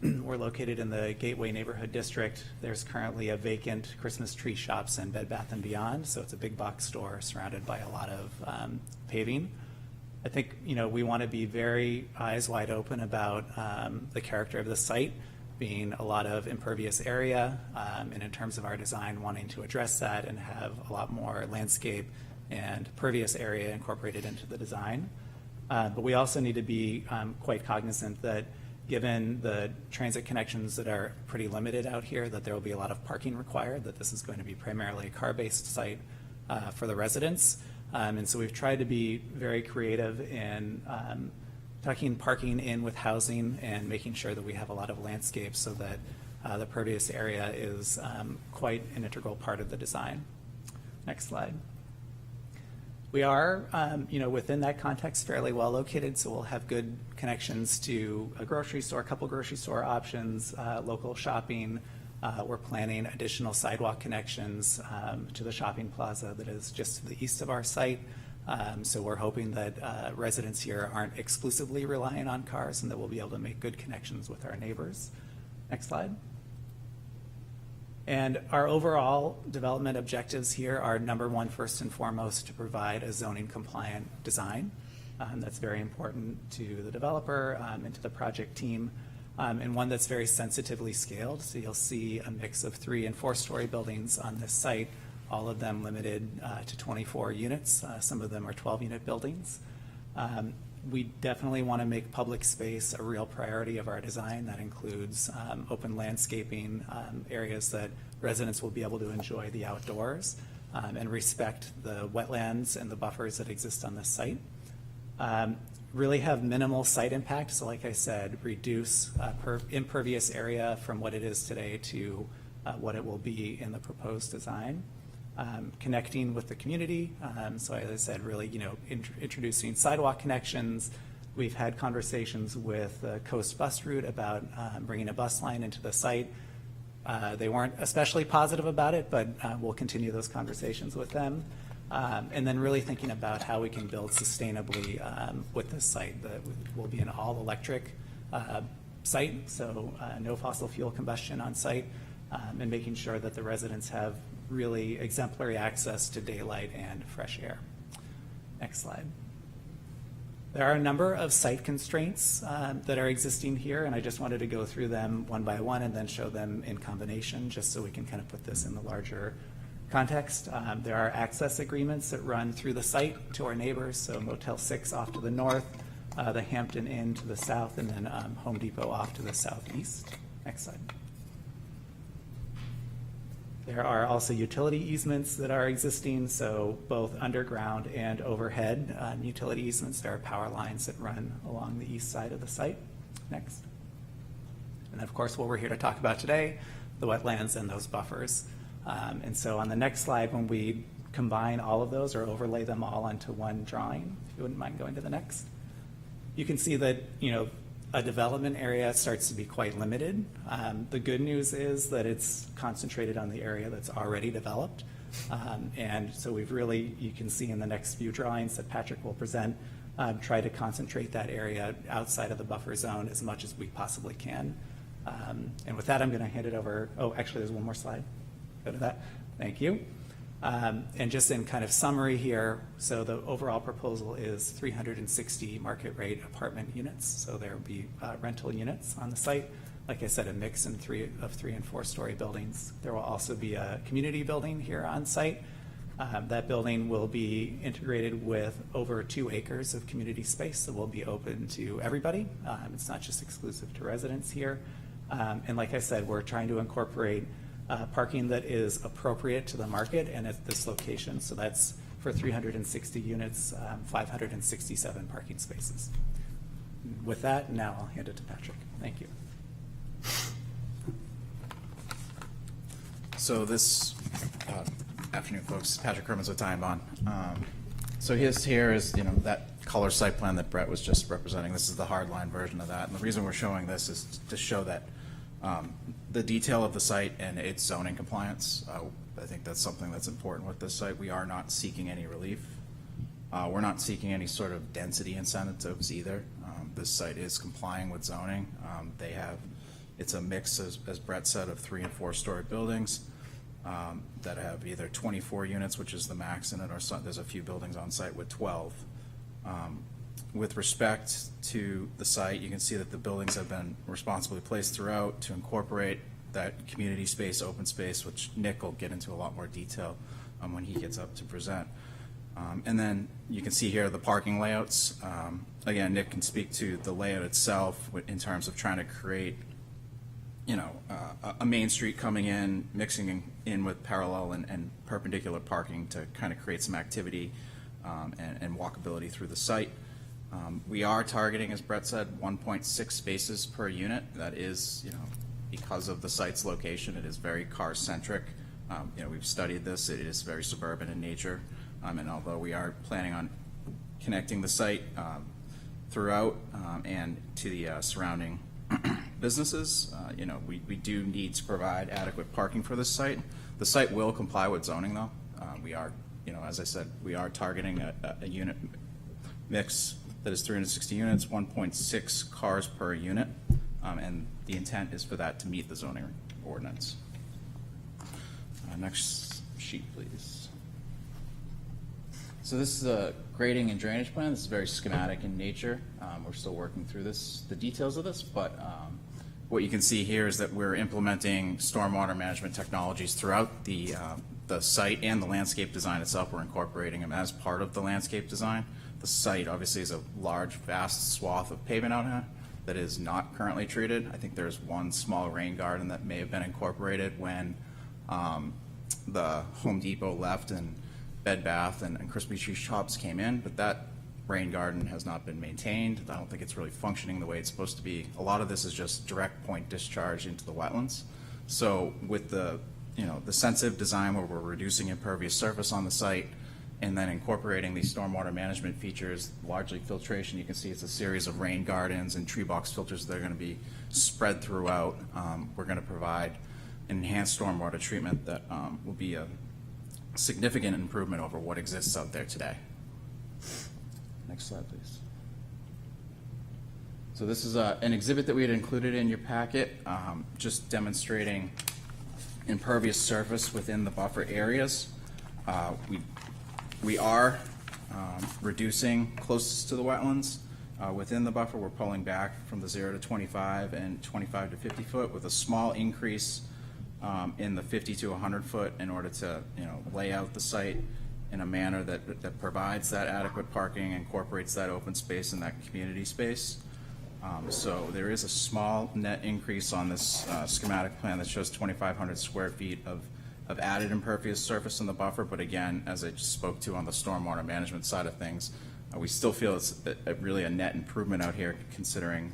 N: We're located in the Gateway Neighborhood District. There's currently a vacant Christmas tree shops and Bed Bath & Beyond, so it's a big box store surrounded by a lot of paving. I think, we want to be very eyes wide open about the character of the site being a lot of impervious area, and in terms of our design, wanting to address that and have a lot more landscape and pervious area incorporated into the design. But we also need to be quite cognizant that given the transit connections that are pretty limited out here, that there will be a lot of parking required, that this is going to be primarily a car-based site for the residents. And so we've tried to be very creative in tucking parking in with housing and making sure that we have a lot of landscape so that the pervious area is quite an integral part of the design. Next slide. We are, within that context, fairly well located, so we'll have good connections to a grocery store, a couple grocery store options, local shopping. We're planning additional sidewalk connections to the shopping plaza that is just to the east of our site. So we're hoping that residents here aren't exclusively relying on cars and that we'll be able to make good connections with our neighbors. Next slide. And our overall development objectives here are, number one, first and foremost, to provide a zoning compliant design. That's very important to the developer and to the project team, and one that's very sensitively scaled. So you'll see a mix of 3- and 4-story buildings on this site, all of them limited to 24 units. Some of them are 12-unit buildings. We definitely want to make public space a real priority of our design. That includes open landscaping, areas that residents will be able to enjoy the outdoors and respect the wetlands and the buffers that exist on this site. Really have minimal site impact. So like I said, reduce impervious area from what it is today to what it will be in the proposed design. Connecting with the community. So as I said, really, introducing sidewalk connections. We've had conversations with the Coast Bus Route about bringing a bus line into the site. They weren't especially positive about it, but we'll continue those conversations with them. And then really thinking about how we can build sustainably with this site. That will be an all-electric site, so no fossil fuel combustion on site, and making sure that the residents have really exemplary access to daylight and fresh air. Next slide. There are a number of site constraints that are existing here, and I just wanted to go through them one by one and then show them in combination, just so we can kind of put this in the larger context. There are access agreements that run through the site to our neighbors, so Motel 6 off to the north, the Hampton Inn to the south, and then Home Depot off to the southeast. Next slide. There are also utility easements that are existing, so both underground and overhead utility easements. There are power lines that run along the east side of the site. Next. And of course, what we're here to talk about today, the wetlands and those buffers. And so on the next slide, when we combine all of those or overlay them all onto one drawing, if you wouldn't mind going to the next, you can see that, a development area starts to be quite limited. The good news is that it's concentrated on the area that's already developed. And so we've really, you can see in the next few drawings that Patrick will present, try to concentrate that area outside of the buffer zone as much as we possibly can. And with that, I'm going to hand it over. Oh, actually, there's one more slide. Go to that. Thank you. And just in kind of summary here, so the overall proposal is 360 market rate apartment units. So there will be rental units on the site. Like I said, a mix of 3 and 4 story buildings. There will also be a community building here on site. That building will be integrated with over 2 acres of community space that will be open to everybody. It's not just exclusive to residents here. And like I said, we're trying to incorporate parking that is appropriate to the market and at this location. So that's for 360 units, 567 parking spaces. With that, now I'll hand it to Patrick. Thank you.
O: So this afternoon, folks, Patrick Hermans with Time Bond. So here is, that color site plan that Brett was just representing. This is the hardline version of that. And the reason we're showing this is to show that the detail of the site and its zoning compliance. I think that's something that's important with this site. We are not seeking any relief. We're not seeking any sort of density incentives either. This site is complying with zoning. It's a mix, as Brett said, of 3 and 4 story buildings that have either 24 units, which is the max in it, or there's a few buildings on site with 12. With respect to the site, you can see that the buildings have been responsibly placed throughout to incorporate that community space, open space, which Nick will get into a lot more detail when he gets up to present. And then you can see here the parking layouts. Again, Nick can speak to the layout itself in terms of trying to create, a main street coming in, mixing in with parallel and perpendicular parking to kind of create some activity and walkability through the site. We are targeting, as Brett said, 1.6 spaces per unit. That is, because of the site's location, it is very car-centric. We've studied this. It is very suburban in nature. And although we are planning on connecting the site throughout and to the surrounding businesses, we do need to provide adequate parking for this site. The site will comply with zoning, though. We are, as I said, we are targeting a unit mix that is 360 units, 1.6 cars per unit, and the intent is for that to meet the zoning ordinance. Next sheet, please. So this is a grading and drainage plan. This is very schematic in nature. We're still working through the details of this, but what you can see here is that we're implementing stormwater management technologies throughout the site and the landscape design itself. We're incorporating them as part of the landscape design. The site obviously is a large, vast swath of pavement out here that is not currently treated. I think there's one small rain garden that may have been incorporated when the Home Depot left and Bed Bath and Crispy Cheese Shops came in, but that rain garden has not been maintained. I don't think it's really functioning the way it's supposed to be. A lot of this is just direct point discharge into the wetlands. So with the sensitive design where we're reducing impervious surface on the site and then incorporating these stormwater management features, largely filtration, you can see it's a series of rain gardens and tree box filters that are going to be spread throughout. We're going to provide an enhanced stormwater treatment that will be a significant improvement over what exists out there today. Next slide, please. So this is an exhibit that we had included in your packet, just demonstrating impervious surface within the buffer areas. We are reducing closest to the wetlands. Within the buffer, we're pulling back from the 0 to 25 and 25 to 50 foot with a small increase in the 50 to 100 foot in order to lay out the site in a manner that provides that adequate parking, incorporates that open space and that community space. So there is a small net increase on this schematic plan that shows 2,500 square feet of added impervious surface in the buffer. But again, as I just spoke to on the stormwater management side of things, we still feel it's really a net improvement out here, considering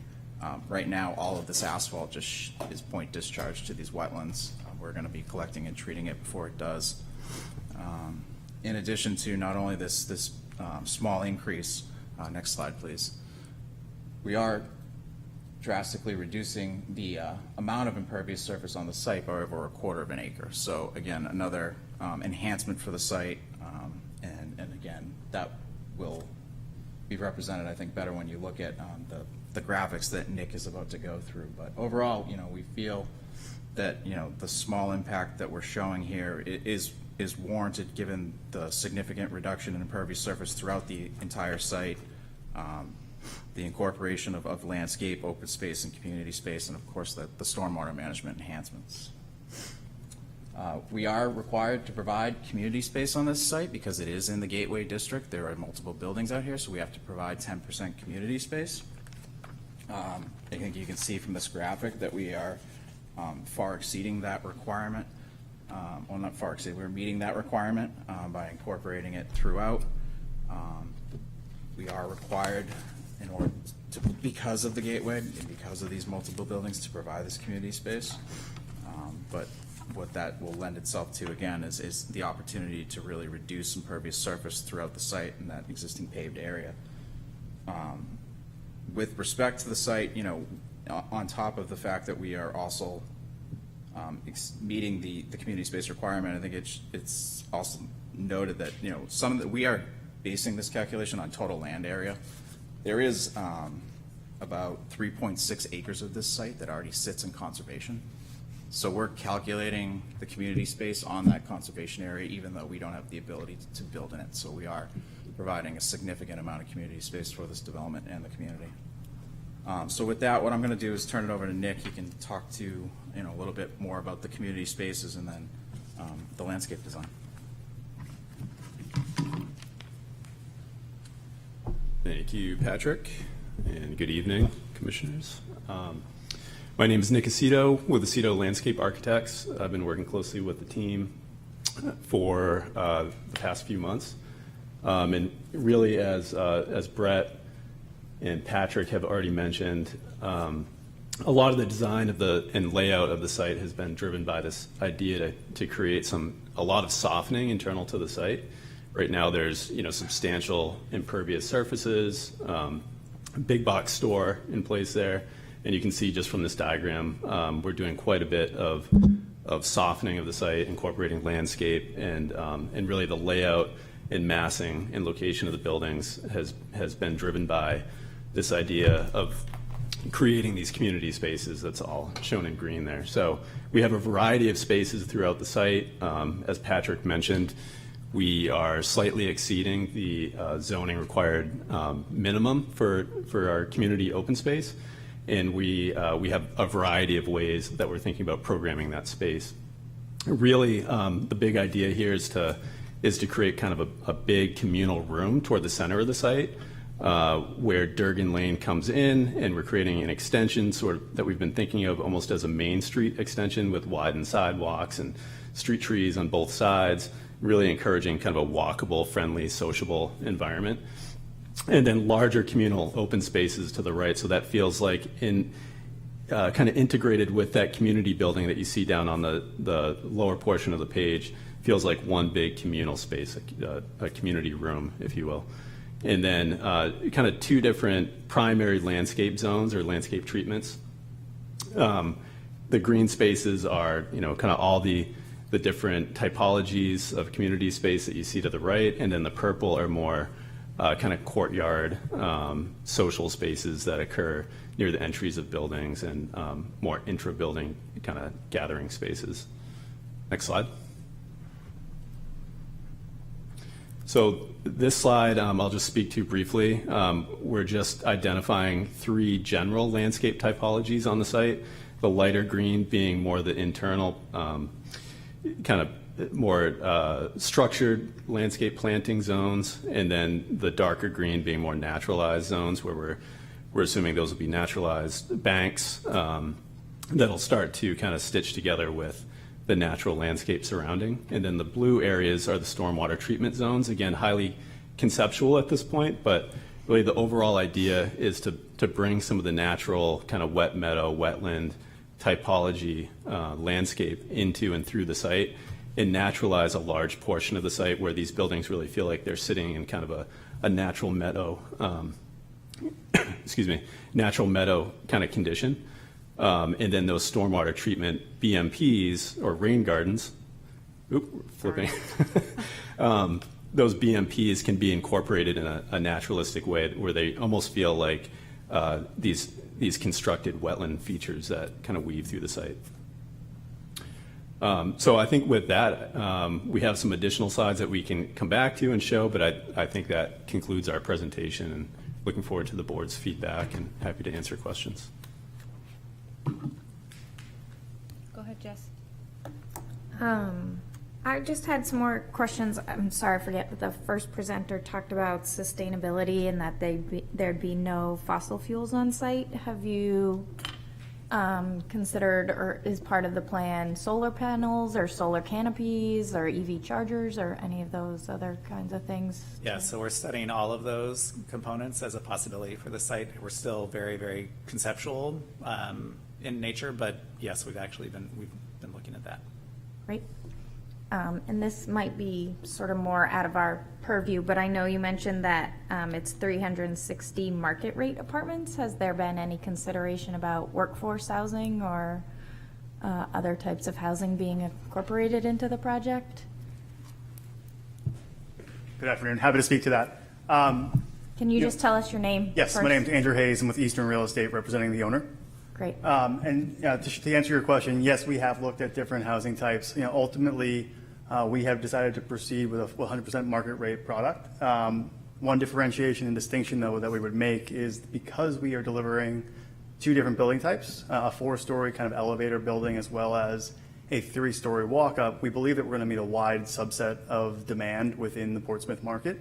O: right now all of this asphalt just is point discharge to these wetlands. We're going to be collecting and treating it before it does. In addition to not only this small increase, next slide please, we are drastically reducing the amount of impervious surface on the site by over 1/4 of an acre. So again, another enhancement for the site, and again, that will be represented, I think, better when you look at the graphics that Nick is about to go through. But overall, we feel that the small impact that we're showing here is warranted given the significant reduction in impervious surface throughout the entire site. The incorporation of landscape, open space, and community space, and of course the stormwater management enhancements. We are required to provide community space on this site because it is in the Gateway District. There are multiple buildings out here, so we have to provide 10% community space. I think you can see from this graphic that we are far exceeding that requirement. Well, not far exceeding, we're meeting that requirement by incorporating it throughout. We are required, in order to, because of the gateway and because of these multiple buildings, to provide this community space. But what that will lend itself to, again, is the opportunity to really reduce impervious surface throughout the site in that existing paved area. With respect to the site, on top of the fact that we are also meeting the community space requirement, I think it's also noted that we are basing this calculation on total land area. There is about 3.6 acres of this site that already sits in conservation. So we're calculating the community space on that conservation area, even though we don't have the ability to build in it. So we are providing a significant amount of community space for this development and the community. So with that, what I'm going to do is turn it over to Nick. He can talk to a little bit more about the community spaces and then the landscape design.
P: Thank you, Patrick, and good evening, commissioners. My name is Nick Aceto with Aceto Landscape Architects. I've been working closely with the team for the past few months. And really, as Brett and Patrick have already mentioned, a lot of the design of and layout of the site has been driven by this idea to create a lot of softening internal to the site. Right now, there's substantial impervious surfaces, big box store in place there, and you can see just from this diagram, we're doing quite a bit of softening of the site, incorporating landscape, and really the layout and massing and location of the buildings has been driven by this idea of creating these community spaces. That's all shown in green there. So we have a variety of spaces throughout the site. As Patrick mentioned, we are slightly exceeding the zoning required minimum for our community open space, and we have a variety of ways that we're thinking about programming that space. Really, the big idea here is to create kind of a big communal room toward the center of the site, where Durgan Lane comes in, and we're creating an extension that we've been thinking of almost as a Main Street extension with widened sidewalks and street trees on both sides, really encouraging kind of a walkable, friendly, sociable environment. And then larger communal open spaces to the right, so that feels like kind of integrated with that community building that you see down on the lower portion of the page, feels like one big communal space, a community room, if you will. And then kind of two different primary landscape zones or landscape treatments. The green spaces are, kind of all the different typologies of community space that you see to the right, and then the purple are more kind of courtyard social spaces that occur near the entries of buildings and more intra-building kind of gathering spaces. Next slide. So this slide I'll just speak to briefly. We're just identifying 3 general landscape typologies on the site, the lighter green being more the internal kind of more structured landscape planting zones, and then the darker green being more naturalized zones where we're assuming those will be naturalized banks that'll start to kind of stitch together with the natural landscape surrounding. And then the blue areas are the stormwater treatment zones, again, highly conceptual at this point, but really the overall idea is to bring some of the natural kind of wet meadow, wetland typology landscape into and through the site, and naturalize a large portion of the site where these buildings really feel like they're sitting in kind of a natural meadow, natural meadow kind of condition. And then those stormwater treatment BMPs or rain gardens, those BMPs can be incorporated in a naturalistic way where they almost feel like these constructed wetland features that kind of weave through the site. So I think with that, we have some additional slides that we can come back to and show, but I think that concludes our presentation, and looking forward to the board's feedback and happy to answer questions.
A: Go ahead, Jess.
B: I just had some more questions. I'm sorry, I forget, but the first presenter talked about sustainability and that there'd be no fossil fuels on site. Have you considered, or is part of the plan, solar panels or solar canopies or EV chargers or any of those other kinds of things?
N: Yeah, so we're studying all of those components as a possibility for the site. We're still very, very conceptual in nature, but yes, we've been looking at that.
B: Great. And this might be sort of more out of our purview, but I know you mentioned that it's 360 market rate apartments. Has there been any consideration about workforce housing or other types of housing being incorporated into the project?
Q: Good afternoon. Happy to speak to that.
B: Can you just tell us your name?
Q: Yes,
B: first?
Q: my name is Andrew Hayes. I'm with Eastern Real Estate representing the owner.
B: Great.
Q: And to answer your question, yes, we have looked at different housing types. Ultimately, we have decided to proceed with a 100% market rate product. One differentiation and distinction, though, that we would make is because we are delivering two different building types, a 4-story kind of elevator building as well as a 3-story walk-up, we believe that we're going to meet a wide subset of demand within the Portsmouth market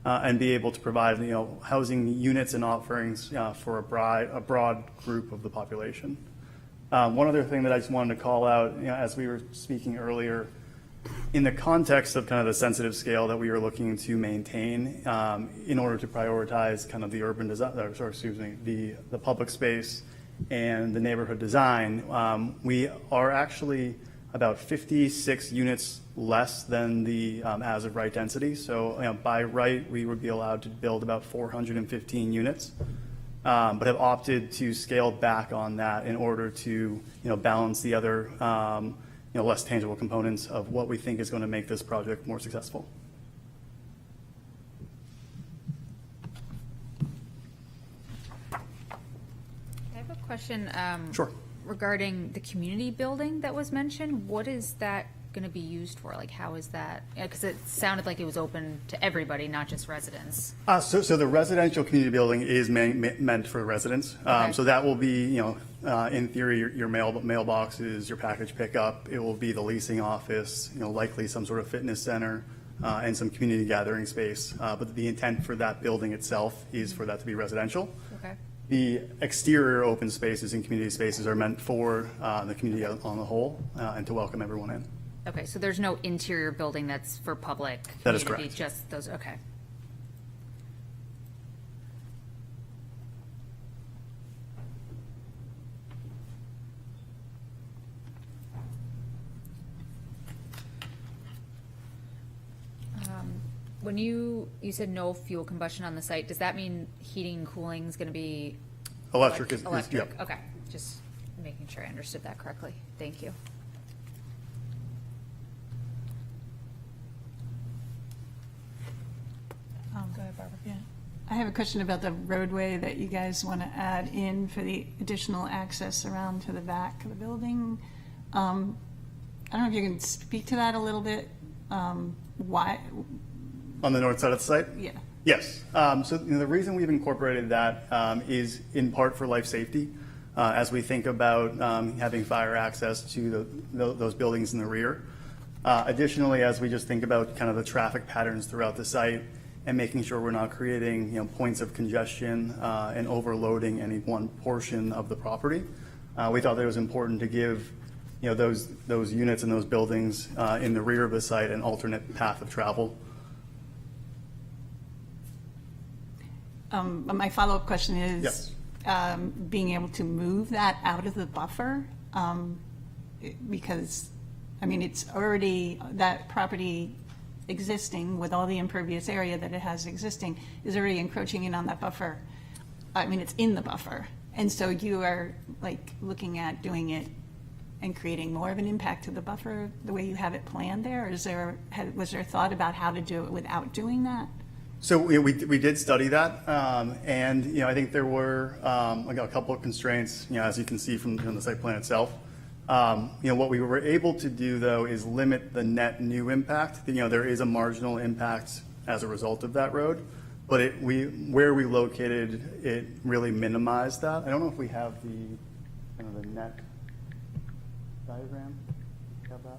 Q: and be able to provide housing units and offerings for a broad group of the population. One other thing that I just wanted to call out, as we were speaking earlier, in the context of kind of the sensitive scale that we are looking to maintain in order to prioritize kind of the urban design, the public space and the neighborhood design, we are actually about 56 units less than the as of right density. So by right, we would be allowed to build about 415 units, but have opted to scale back on that in order to balance the other less tangible components of what we think is going to make this project more successful.
A: I have a question.
Q: Sure.
A: Regarding the community building that was mentioned. What is that going to be used for? Like, how is that? Because it sounded like it was open to everybody, not just residents.
Q: So the residential community building is meant for residents.
A: Okay.
Q: So that will be, in theory, your mailboxes, your package pickup. It will be the leasing office, likely some sort of fitness center, and some community gathering space. But the intent for that building itself is for that to be residential.
A: Okay.
Q: The exterior open spaces and community spaces are meant for the community on the whole and to welcome everyone in.
A: Okay, so there's no interior building that's for public community?
Q: That is correct.
A: Just those, okay. When you said no fuel combustion on the site, does that mean heating and cooling is going to be?
Q: Electric is
A: Electric,
Q: yep.
A: okay. Just making sure I understood that correctly. Thank you.
D: Go ahead, Barbara. Yeah. I have a question about the roadway that you guys want to add in for the additional access around to the back of the building. I don't know if you can speak to that a little bit. Why?
Q: On the north side of the site?
D: Yeah.
Q: Yes. So the reason we've incorporated that is in part for life safety. As we think about having fire access to those buildings in the rear. Additionally, as we just think about kind of the traffic patterns throughout the site and making sure we're not creating, points of congestion and overloading any one portion of the property, we thought that it was important to give, those units and those buildings in the rear of the site an alternate path of travel.
D: But my follow-up question is,
Q: Yes.
D: Being able to move that out of the buffer, because, I mean, it's already, that property existing with all the impervious area that it has existing is already encroaching in on that buffer. I mean, it's in the buffer. And so you are like looking at doing it and creating more of an impact to the buffer the way you have it planned there? Or was there thought about how to do it without doing that?
Q: So we did study that, and I think there were a couple of constraints, as you can see from the site plan itself. What we were able to do though is limit the net new impact. There is a marginal impact as a result of that road, but where we located it really minimized that. I don't know if we have the net diagram. Do you have that?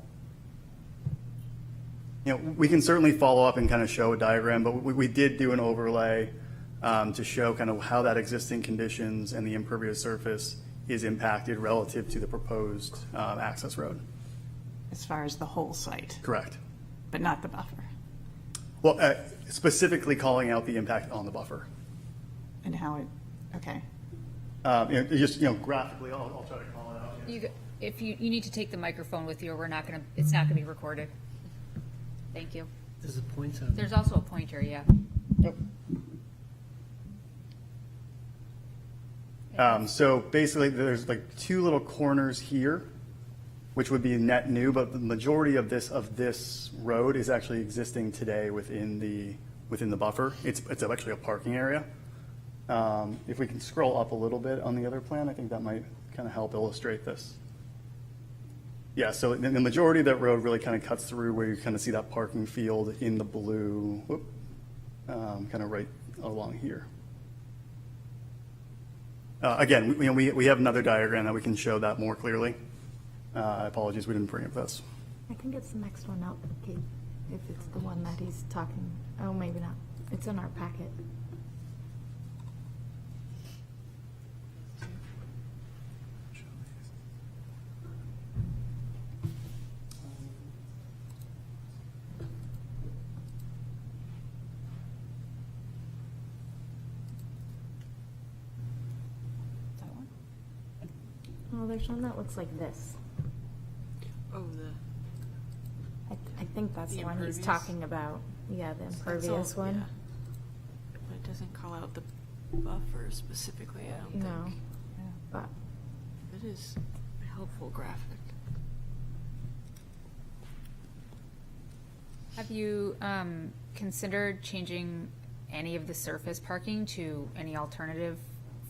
Q: We can certainly follow up and kind of show a diagram, but we did do an overlay to show kind of how that existing conditions and the impervious surface is impacted relative to the proposed access road.
D: As far as the whole site,
Q: Correct.
D: but not the buffer?
Q: Well, specifically calling out the impact on the buffer.
D: And how it, okay.
Q: Just graphically, I'll try to call it out.
A: If you need to take the microphone with you, or it's not gonna be recorded. Thank you.
H: There's a pointer.
A: There's also a pointer, yeah.
Q: So basically, there's like two little corners here, which would be net new, but the majority of this road is actually existing today within the buffer. It's actually a parking area. If we can scroll up a little bit on the other plan, I think that might kind of help illustrate this. Yeah, so the majority of that road really kind of cuts through where you kind of see that parking field in the blue, kind of right along here. Again, we have another diagram that we can show that more clearly. Apologies, we didn't bring up this.
B: I think it's the next one up, Kate, if it's the one that he's talking. Oh, maybe not. It's in our packet. Oh, there's one that looks like this.
I: Oh,
B: I think that's the
I: The
B: one he's
I: impervious?
B: talking about. Yeah, the impervious one.
I: yeah. But it doesn't call out the buffer specifically, I don't
B: No.
I: think.
B: But
I: It is a helpful graphic.
A: Have you considered changing any of the surface parking to any alternative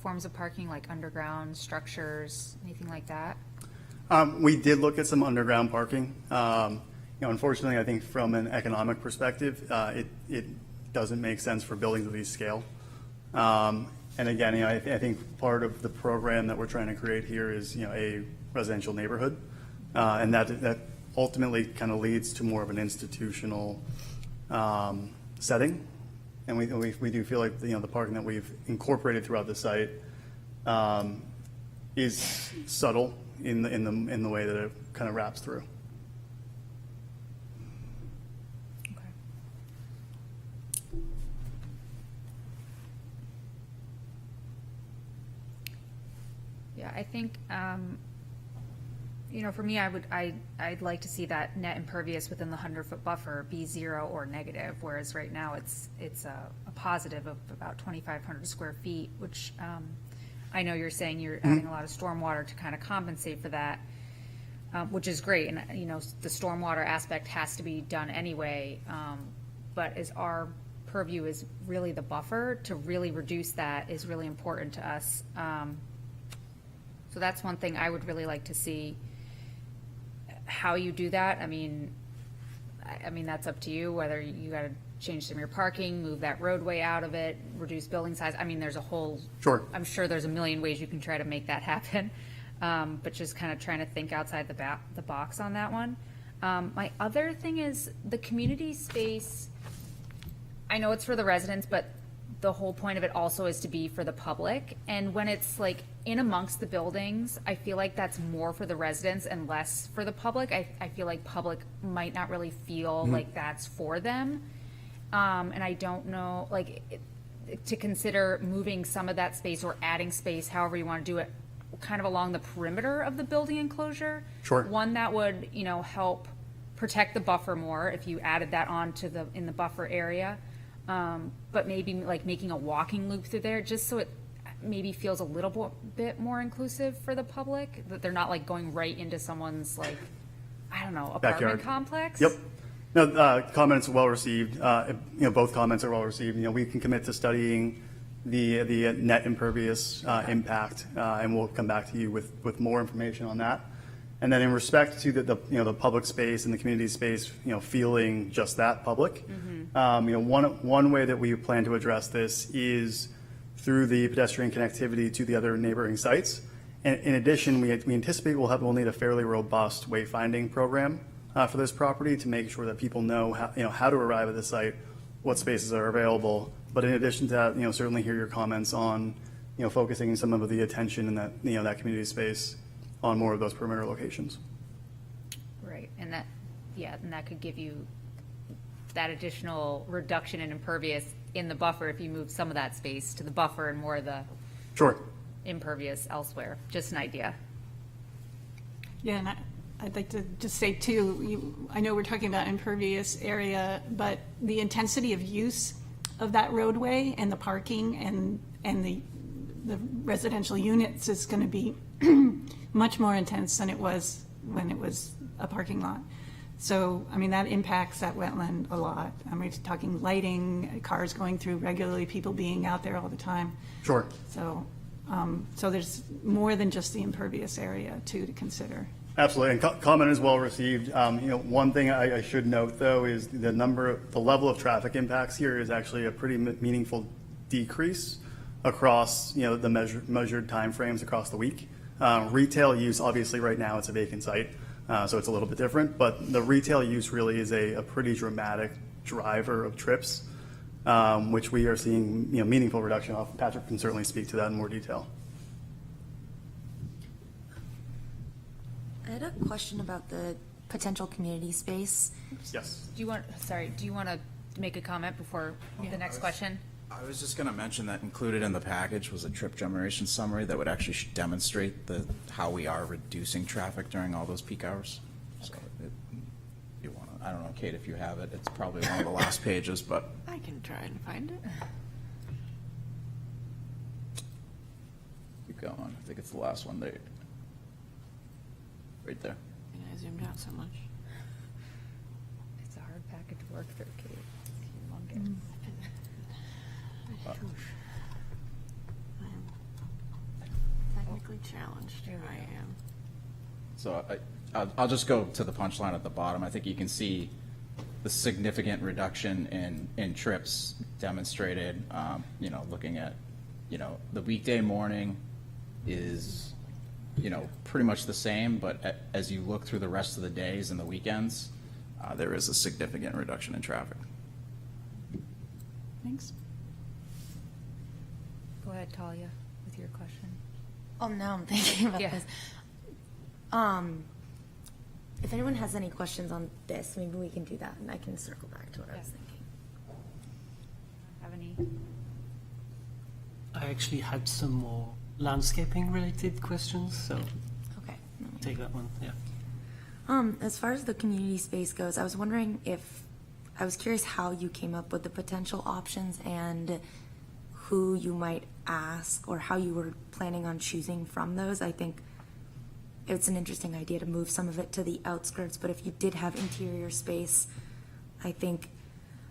A: forms of parking, like underground structures, anything like that?
Q: We did look at some underground parking. Unfortunately, I think from an economic perspective, it doesn't make sense for buildings of this scale. And again, I think part of the program that we're trying to create here is, a residential neighborhood. And that ultimately kind of leads to more of an institutional setting. And we do feel like, the parking that we've incorporated throughout the site is subtle in the way that it kind of wraps through.
A: Yeah, I think, for me, I'd like to see that net impervious within the 100-foot buffer be 0 or negative, whereas right now it's a positive of about 2,500 square feet, which I know you're saying you're adding a lot of stormwater to kind of compensate for that, which is great. And, the stormwater aspect has to be done anyway, but as our purview is really the buffer, to really reduce that is really important to us. So that's one thing I would really like to see how you do that. I mean, that's up to you, whether you got to change some of your parking, move that roadway out of it, reduce building size. I mean, there's a whole,
Q: Sure.
A: I'm sure there's a million ways you can try to make that happen. But just kind of trying to think outside the box on that one. My other thing is the community space, I know it's for the residents, but the whole point of it also is to be for the public. And when it's like in amongst the buildings, I feel like that's more for the residents and less for the public. I feel like public might not really feel like that's for them. And I don't know, like, to consider moving some of that space or adding space, however you want to do it, kind of along the perimeter of the building enclosure.
Q: Sure.
A: One that would, help protect the buffer more if you added that on to in the buffer area. But maybe like making a walking loop through there, just so it maybe feels a little bit more inclusive for the public, that they're not like going right into someone's like, I don't know, apartment
Q: Backyard.
A: complex.
Q: Yep. No, comments well received. Both comments are well received. We can commit to studying the net impervious impact, and we'll come back to you with more information on that. And then in respect to the public space and the community space, feeling just that public, one way that we plan to address this is through the pedestrian connectivity to the other neighboring sites. And in addition, we anticipate we'll need a fairly robust wayfinding program for this property to make sure that people know how to arrive at the site, what spaces are available. But in addition to that, certainly hear your comments on focusing some of the attention in that that community space on more of those perimeter locations.
A: Right, and that could give you that additional reduction in impervious in the buffer if you move some of that space to the buffer and more of the
Q: Sure.
A: impervious elsewhere. Just an idea.
D: Yeah, and I'd like to just say too, I know we're talking about impervious area, but the intensity of use of that roadway and the parking and the residential units is going to be much more intense than it was when it was a parking lot. So, I mean, that impacts that wetland a lot. I mean, we're talking lighting, cars going through regularly, people being out there all the time.
Q: Sure.
D: So, so there's more than just the impervious area too to consider.
Q: Absolutely, and comment is well received. One thing I should note though is the level of traffic impacts here is actually a pretty meaningful decrease across the measured timeframes across the week. Retail use, obviously, right now it's a vacant site, so it's a little bit different. But the retail use really is a pretty dramatic driver of trips, which we are seeing meaningful reduction of. Patrick can certainly speak to that in more detail.
R: I had a question about the potential community space.
Q: Yes.
A: Do you want to make a comment before the next question?
O: I was just going to mention that included in the package was a trip generation summary that would actually demonstrate how we are reducing traffic during all those peak hours. So you want to, I don't know, Kate, if you have it, it's probably one of the last pages, but
I: I can try and find it.
O: keep going. I think it's the last one there. Right there.
I: I zoomed out so much.
A: It's a hard packet to work through, Kate. It's humongous.
I: Technically challenged. I am.
O: So I'll just go to the punchline at the bottom. I think you can see the significant reduction in trips demonstrated. Looking at, the weekday morning is, pretty much the same, but as you look through the rest of the days and the weekends, there is a significant reduction in traffic.
D: Thanks.
A: Go ahead, Talia, with your question.
R: Oh, now I'm thinking about
A: Yeah.
R: this. If anyone has any questions on this, maybe we can do that, and I can circle back to what I was thinking.
A: Have any?
H: I actually had some more landscaping related questions, so
R: Okay.
H: take that one. Yeah.
R: As far as the community space goes, I was curious how you came up with the potential options and who you might ask or how you were planning on choosing from those. I think it's an interesting idea to move some of it to the outskirts, but if you did have interior space, I think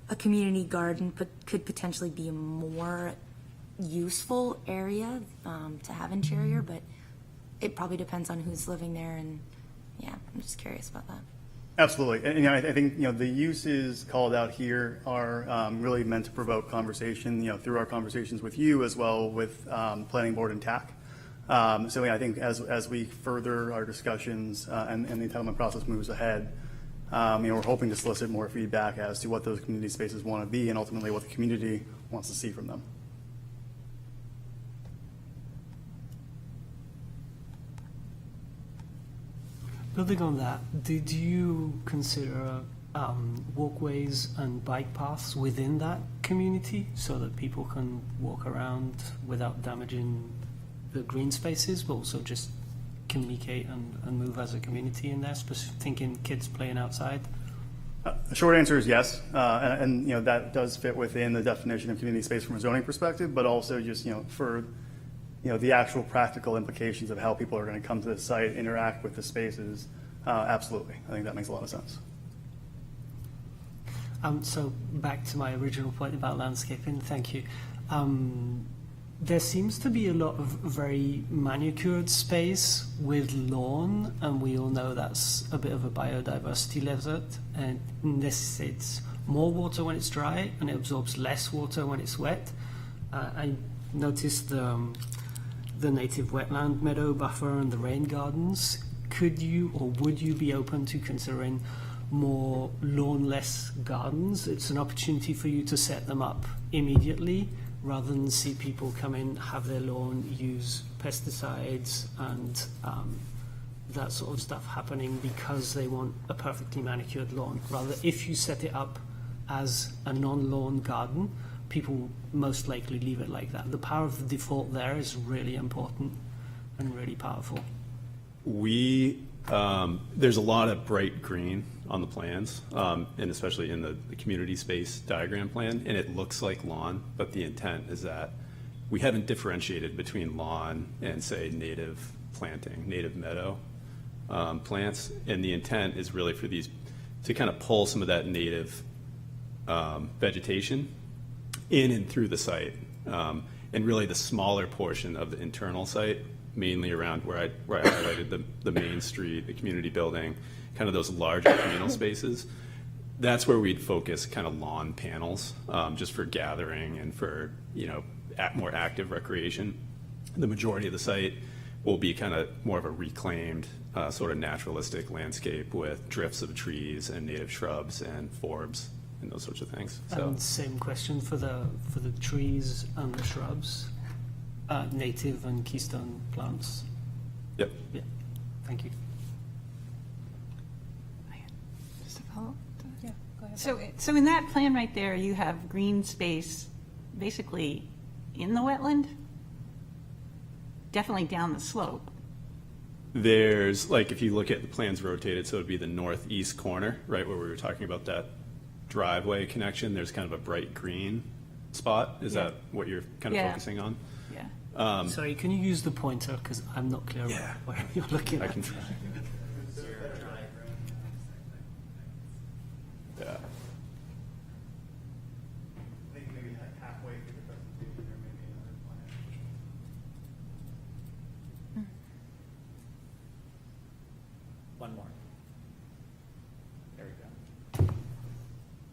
R: a community garden could potentially be a more useful area to have interior, but it probably depends on who's living there, and yeah, I'm just curious about that.
Q: Absolutely. And I think the uses called out here are really meant to provoke conversation, through our conversations with you as well with Planning Board and TAC. So I think as we further our discussions and the entitlement process moves ahead, We're hoping to solicit more feedback as to what those community spaces want to be and ultimately what the community wants to see from them.
H: Building on that, did you consider walkways and bike paths within that community so that people can walk around without damaging the green spaces, but also just communicate and move as a community in there, thinking kids playing outside?
Q: The short answer is yes, and that does fit within the definition of community space from a zoning perspective, but also just for the actual practical implications of how people are going to come to the site, interact with the spaces. Absolutely, I think that makes a lot of sense.
H: So back to my original point about landscaping. Thank you. There seems to be a lot of very manicured space with lawn, and we all know that's a bit of a biodiversity desert. And this, it's more water when it's dry, and it absorbs less water when it's wet. I noticed the native wetland meadow buffer and the rain gardens. Could you or would you be open to considering more lawn-less gardens? It's an opportunity for you to set them up immediately, rather than see people come in, have their lawn, use pesticides and that sort of stuff happening because they want a perfectly manicured lawn. Rather, if you set it up as a non-lawn garden, people most likely leave it like that. The power of the default there is really important and really powerful.
P: There's a lot of bright green on the plans, and especially in the community space diagram plan, and it looks like lawn, but the intent is that we haven't differentiated between lawn and, say, native planting, native meadow plants, and the intent is really for these to kind of pull some of that native vegetation in and through the site, and really the smaller portion of the internal site, mainly around where I highlighted the main street, the community building, kind of those larger communal spaces. That's where we'd focus kind of lawn panels, just for gathering and for, more active recreation. The majority of the site will be kind of more of a reclaimed, sort of naturalistic landscape with drifts of trees and native shrubs and forbs and those sorts of things. So,
H: And same question for the trees and the shrubs, native and keystone plants.
P: Yep.
H: Yeah. Thank you.
D: Just a follow-up?
A: Yeah, go ahead.
D: So in that plan right there, you have green space basically in the wetland, definitely down the slope.
P: there's, like, if you look at the plans rotated, so it'd be the northeast corner, right, where we were talking about that driveway connection, there's kind of a bright green spot. Is
D: Yeah.
P: that what you're kind of
D: Yeah.
P: focusing on?
D: Yeah.
H: Sorry, can you use the pointer? Because I'm not clear where you're looking
P: I
H: at.
P: can try. Yeah.
Q: I think maybe halfway through the presentation, there may be another plan.
N: One more. There we go.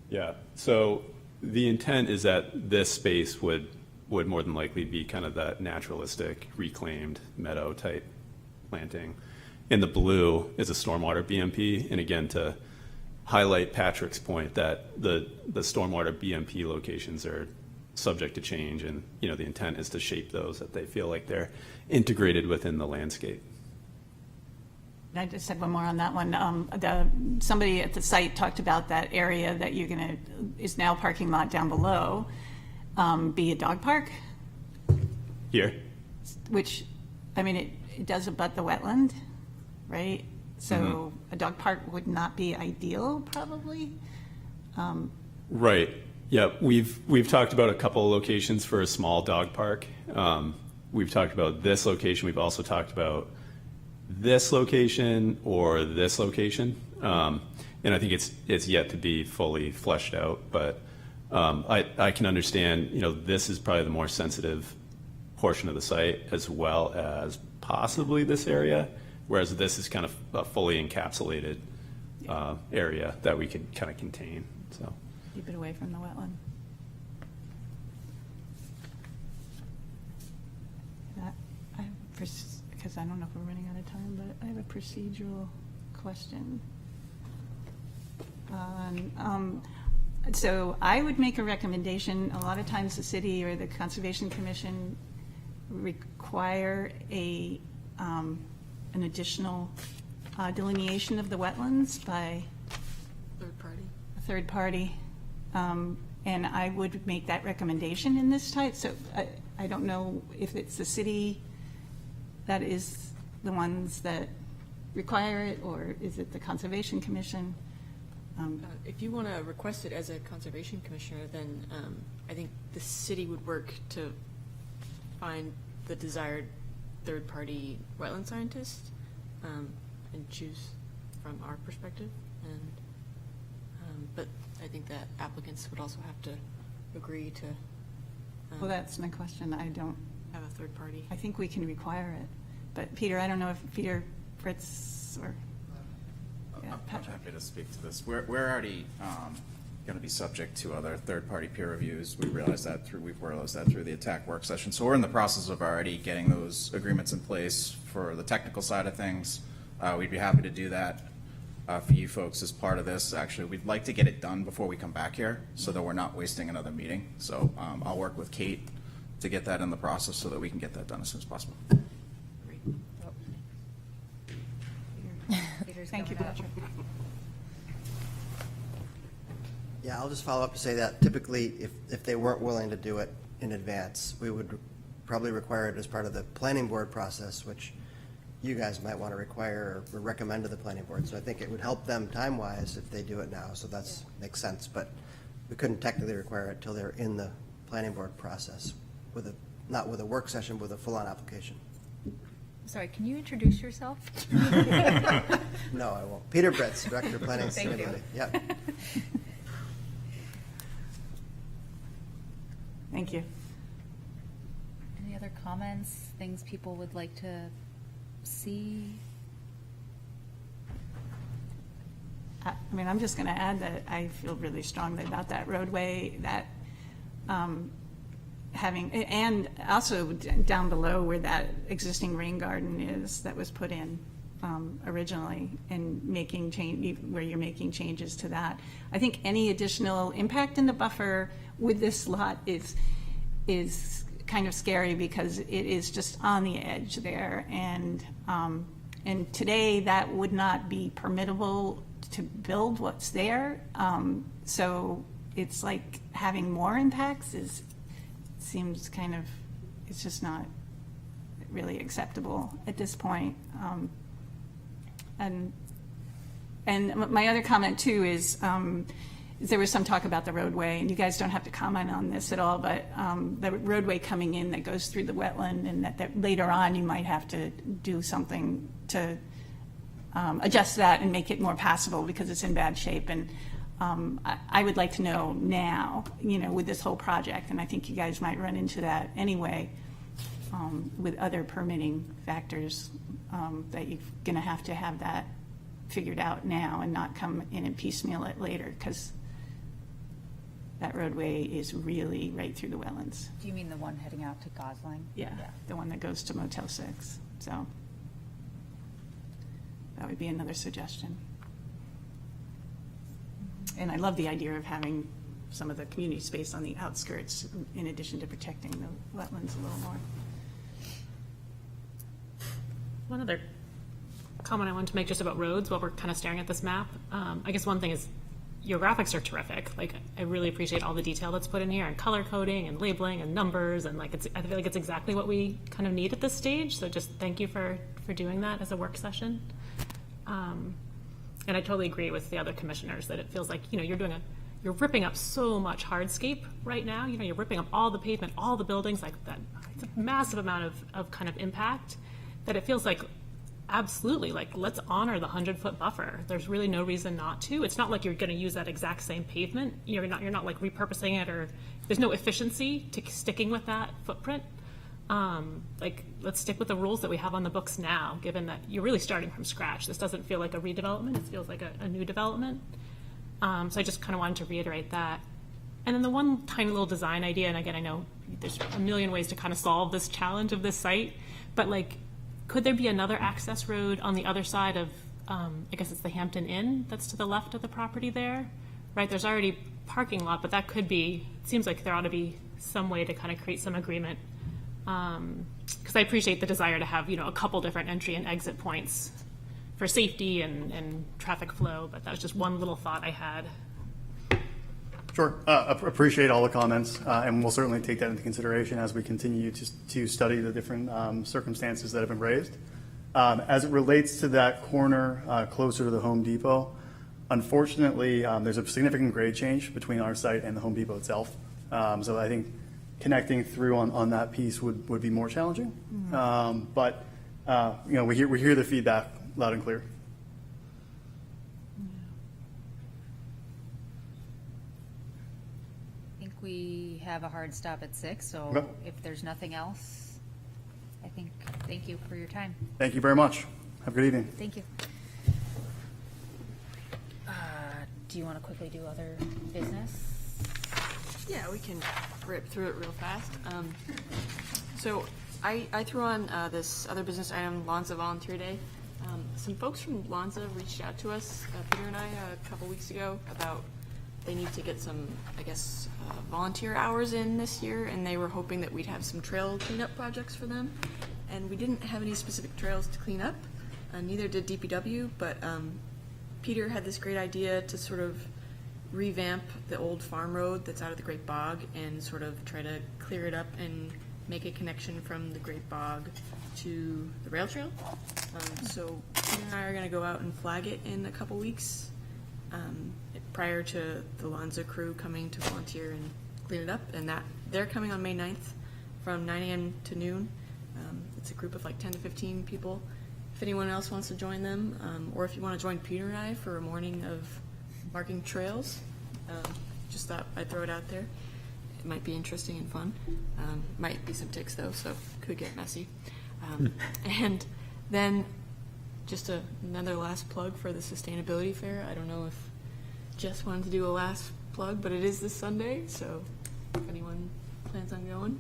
P: Yeah, so the intent is that this space would more than likely be kind of that naturalistic, reclaimed meadow type planting. And the blue is a stormwater BMP, and again, to highlight Patrick's point that the stormwater BMP locations are subject to change, and, you know, the intent is to shape those that they feel like they're integrated within the landscape.
D: I just said one more on that one. Somebody at the site talked about that area that you're gonna, is now parking lot down below, be a dog park,
P: Here?
D: which, I mean, it does abut the wetland, right? So a dog park would not be ideal, probably.
P: Right. Yeah, we've talked about a couple of locations for a small dog park. We've talked about this location. We've also talked about this location or this location. And I think it's yet to be fully fleshed out, but I can understand, you know, this is probably the more sensitive portion of the site, as well as possibly this area, whereas this is kind of a fully encapsulated area that we can kind of contain, so.
D: Keep it away from the wetland. Because I don't know if we're running out of time, but I have a procedural question. question. So I would make a recommendation. A lot of times the city or the Conservation Commission require an additional delineation of the wetlands by
I: Third party.
D: a third party. And I would make that recommendation in this type. So I don't know if it's the city that is the ones that require it, or is it the Conservation Commission?
I: If you want to request it as a conservation commissioner, then I think the city would work to find the desired third-party wetland scientist and choose from our perspective. And but I think that applicants would also have to agree to
D: Well, that's my question. I don't,
I: have a third party.
D: I think we can require it. But Peter, I don't know if Peter, Fritz, or
O: I'm happy to speak to this. We're already going to be subject to other third-party peer reviews. We realized that we've realized that through the attack work session. So we're in the process of already getting those agreements in place for the technical side of things. We'd be happy to do that for you folks as part of this. Actually, we'd like to get it done before we come back here so that we're not wasting another meeting. So I'll work with Kate to get that in the process so that we can get that done as soon as possible.
D: Thank you, Patrick.
S: Yeah, I'll just follow up to say that typically, if they weren't willing to do it in advance, we would probably require it as part of the planning board process, which you guys might want to require or recommend to the planning board. So I think it would help them time-wise if they do it now, so that's makes sense. But we couldn't technically require it till they're in the planning board process, with not with a work session, with a full-on application.
A: Sorry, can you introduce yourself?
S: No, I won't. Peter Britz, Director of Planning.
A: Thank you.
S: Yep.
D: Thank you.
A: Any other comments, things people would like to see?
D: I mean, I'm just going to add that I feel really strongly about that roadway, that having, and also down below where that existing rain garden is that was put in originally, and making change, where you're making changes to that. I think any additional impact in the buffer with this lot is kind of scary because it is just on the edge there, and today that would not be permittable to build what's there. So it's like having more impacts seems kind of, it's just not really acceptable at this point. And my other comment too is, there was some talk about the roadway, and you guys don't have to comment on this at all, but the roadway coming in that goes through the wetland, and that later on you might have to do something to adjust that and make it more passable because it's in bad shape. And I would like to know now, with this whole project, and I think you guys might run into that anyway, with other permitting factors, that you're going to have that figured out now and not come in and piecemeal it later, because that roadway is really right through the wetlands.
A: Do you mean the one heading out to Gosling?
D: Yeah, the one that goes to Motel 6. So that would be another suggestion. And I love the idea of having some of the community space on the outskirts in addition to protecting the wetlands a little more.
F: One other comment I wanted to make just about roads while we're kind of staring at this map. I guess one thing is your graphics are terrific. Like, I really appreciate all the detail that's put in here, and color coding and labeling and numbers, and I feel like it's exactly what we kind of need at this stage. So just thank you for doing that as a work session. And I totally agree with the other commissioners that it feels like, you're ripping up so much hardscape right now. You're ripping up all the pavement, all the buildings, like that. It's a massive amount of kind of impact that it feels like, absolutely, like, let's honor the 100-foot buffer. There's really no reason not to. It's not like you're going to use that exact same pavement. You're not like repurposing it, or there's no efficiency to sticking with that footprint. Let's stick with the rules that we have on the books now, given that you're really starting from scratch. This doesn't feel like a redevelopment. It feels like a new development. So I just kind of wanted to reiterate that. And then the one tiny little design idea, and again, I know there's a million ways to kind of solve this challenge of this site, but could there be another access road on the other side of, I guess it's the Hampton Inn that's to the left of the property there? right, there's already parking lot, but that could be, it seems like there ought to be some way to kind of create some agreement. Because I appreciate the desire to have, a couple different entry and exit points for safety and traffic flow, but that was just one little thought I had.
Q: Sure. Appreciate all the comments, and we'll certainly take that into consideration as we continue to study the different circumstances that have been raised. As it relates to that corner closer to the Home Depot, unfortunately, there's a significant grade change between our site and the Home Depot itself. So I think connecting through on that piece would be more challenging. But we hear the feedback loud and clear.
A: I think we have a hard stop at 6, so
Q: Okay.
A: if there's nothing else, thank you for your time.
Q: Thank you very much. Have a good evening.
A: Thank you. Do you want to quickly do other business?
I: Yeah, we can rip through it real fast. So I threw on this other business item, Lonza Volunteer Day. Some folks from Lonza reached out to us, Peter and I, a couple weeks ago about they need to get some, I guess, volunteer hours in this year, and they were hoping that we'd have some trail cleanup projects for them. And we didn't have any specific trails to clean up, neither did DPW, but Peter had this great idea to sort of revamp the old farm road that's out of the Great Bog and sort of try to clear it up and make a connection from the Great Bog to the rail trail. So Peter and I are going to go out and flag it in a couple weeks prior to the Lonza crew coming to volunteer and clean it up. And that they're coming on May 9th from 9 a.m. to noon. It's a group of like 10 to 15 people. If anyone else wants to join them, or if you want to join Peter and I for a morning of marking trails, just thought I'd throw it out there. It might be interesting and fun. Might be some ticks though, so could get messy. And then just another last plug for the Sustainability Fair. I don't know if Jess wanted to do a last plug, but it is this Sunday, so if anyone plans on going.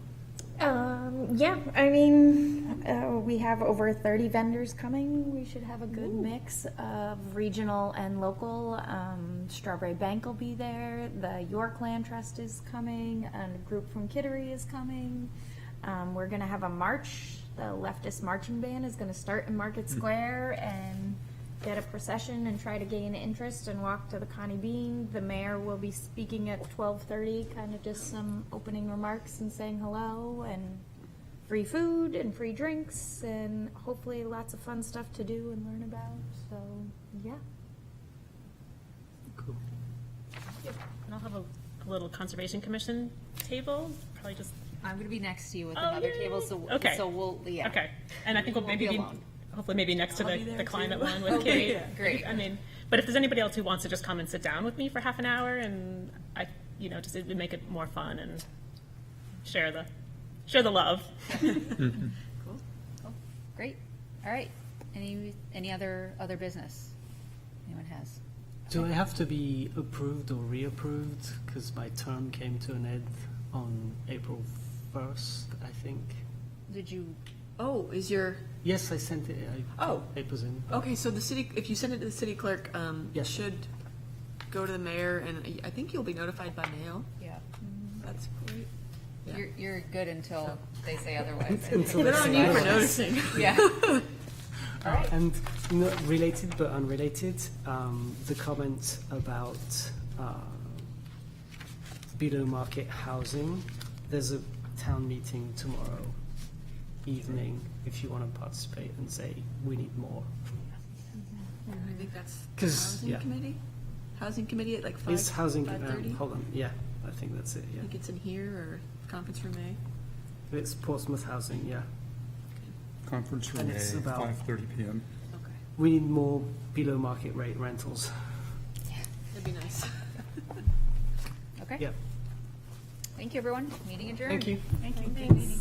B: Yeah, I mean, we have over 30 vendors coming. We should have a good mix of regional and local. Strawberry Bank will be there. The York Land Trust is coming, and a group from Kittery is coming. We're going to have a march. The leftist marching band is going to start in Market Square and get a procession and try to gain interest and walk to the Connie Bean. The mayor will be speaking at 12:30, kind of just some opening remarks and saying hello, and free food and free drinks and hopefully lots of fun stuff to do and learn about. So, yeah.
H: Cool.
F: And I'll have a little Conservation Commission table, probably just.
A: I'm going to be next to you with another table, so we'll, yeah.
F: Okay, and I think we'll maybe be, hopefully maybe next to the climate one with Kate.
A: Yeah, great.
F: I mean, but if there's anybody else who wants to just come and sit down with me for half an hour, and just to make it more fun and share the love.
A: Cool. Great. All right. Any other business anyone has?
H: Do I have to be approved or reapproved? Because my term came to an end on April 1st, I think.
A: Did you?
I: Oh, is your...
H: Yes, I sent it. Papers in.
I: Okay, so the city, if you send it to the city clerk,
H: Yes.
I: it should go to the mayor, and I think you'll be notified by mail.
A: Yeah.
I: That's great. Yeah.
A: You're good until they say otherwise.
H: Until
I: Good
H: they
I: on
H: say
I: you for
H: otherwise.
I: noticing.
A: Yeah. All right.
H: And not related but unrelated, the comment about below market housing. There's a town meeting tomorrow evening if you want to participate and say we need more.
I: I think that's
H: 'Cause,
I: housing
H: yeah.
I: committee. Housing committee at like 5.
H: It's housing.
I: 5:30?
H: Hold on. Yeah, I think that's it.
I: I
H: Yeah,
I: think it's in here or conference room A.
H: it's Portsmouth Housing. Yeah,
M: Conference room
H: And
M: A,
H: it's about-
M: 5:30 p.m.
I: Okay,
H: we need more below market rate rentals.
I: that'd be nice.
A: Okay.
H: Yep.
A: Thank you, everyone. Meeting adjourned.
H: Thank you.
A: Thank you.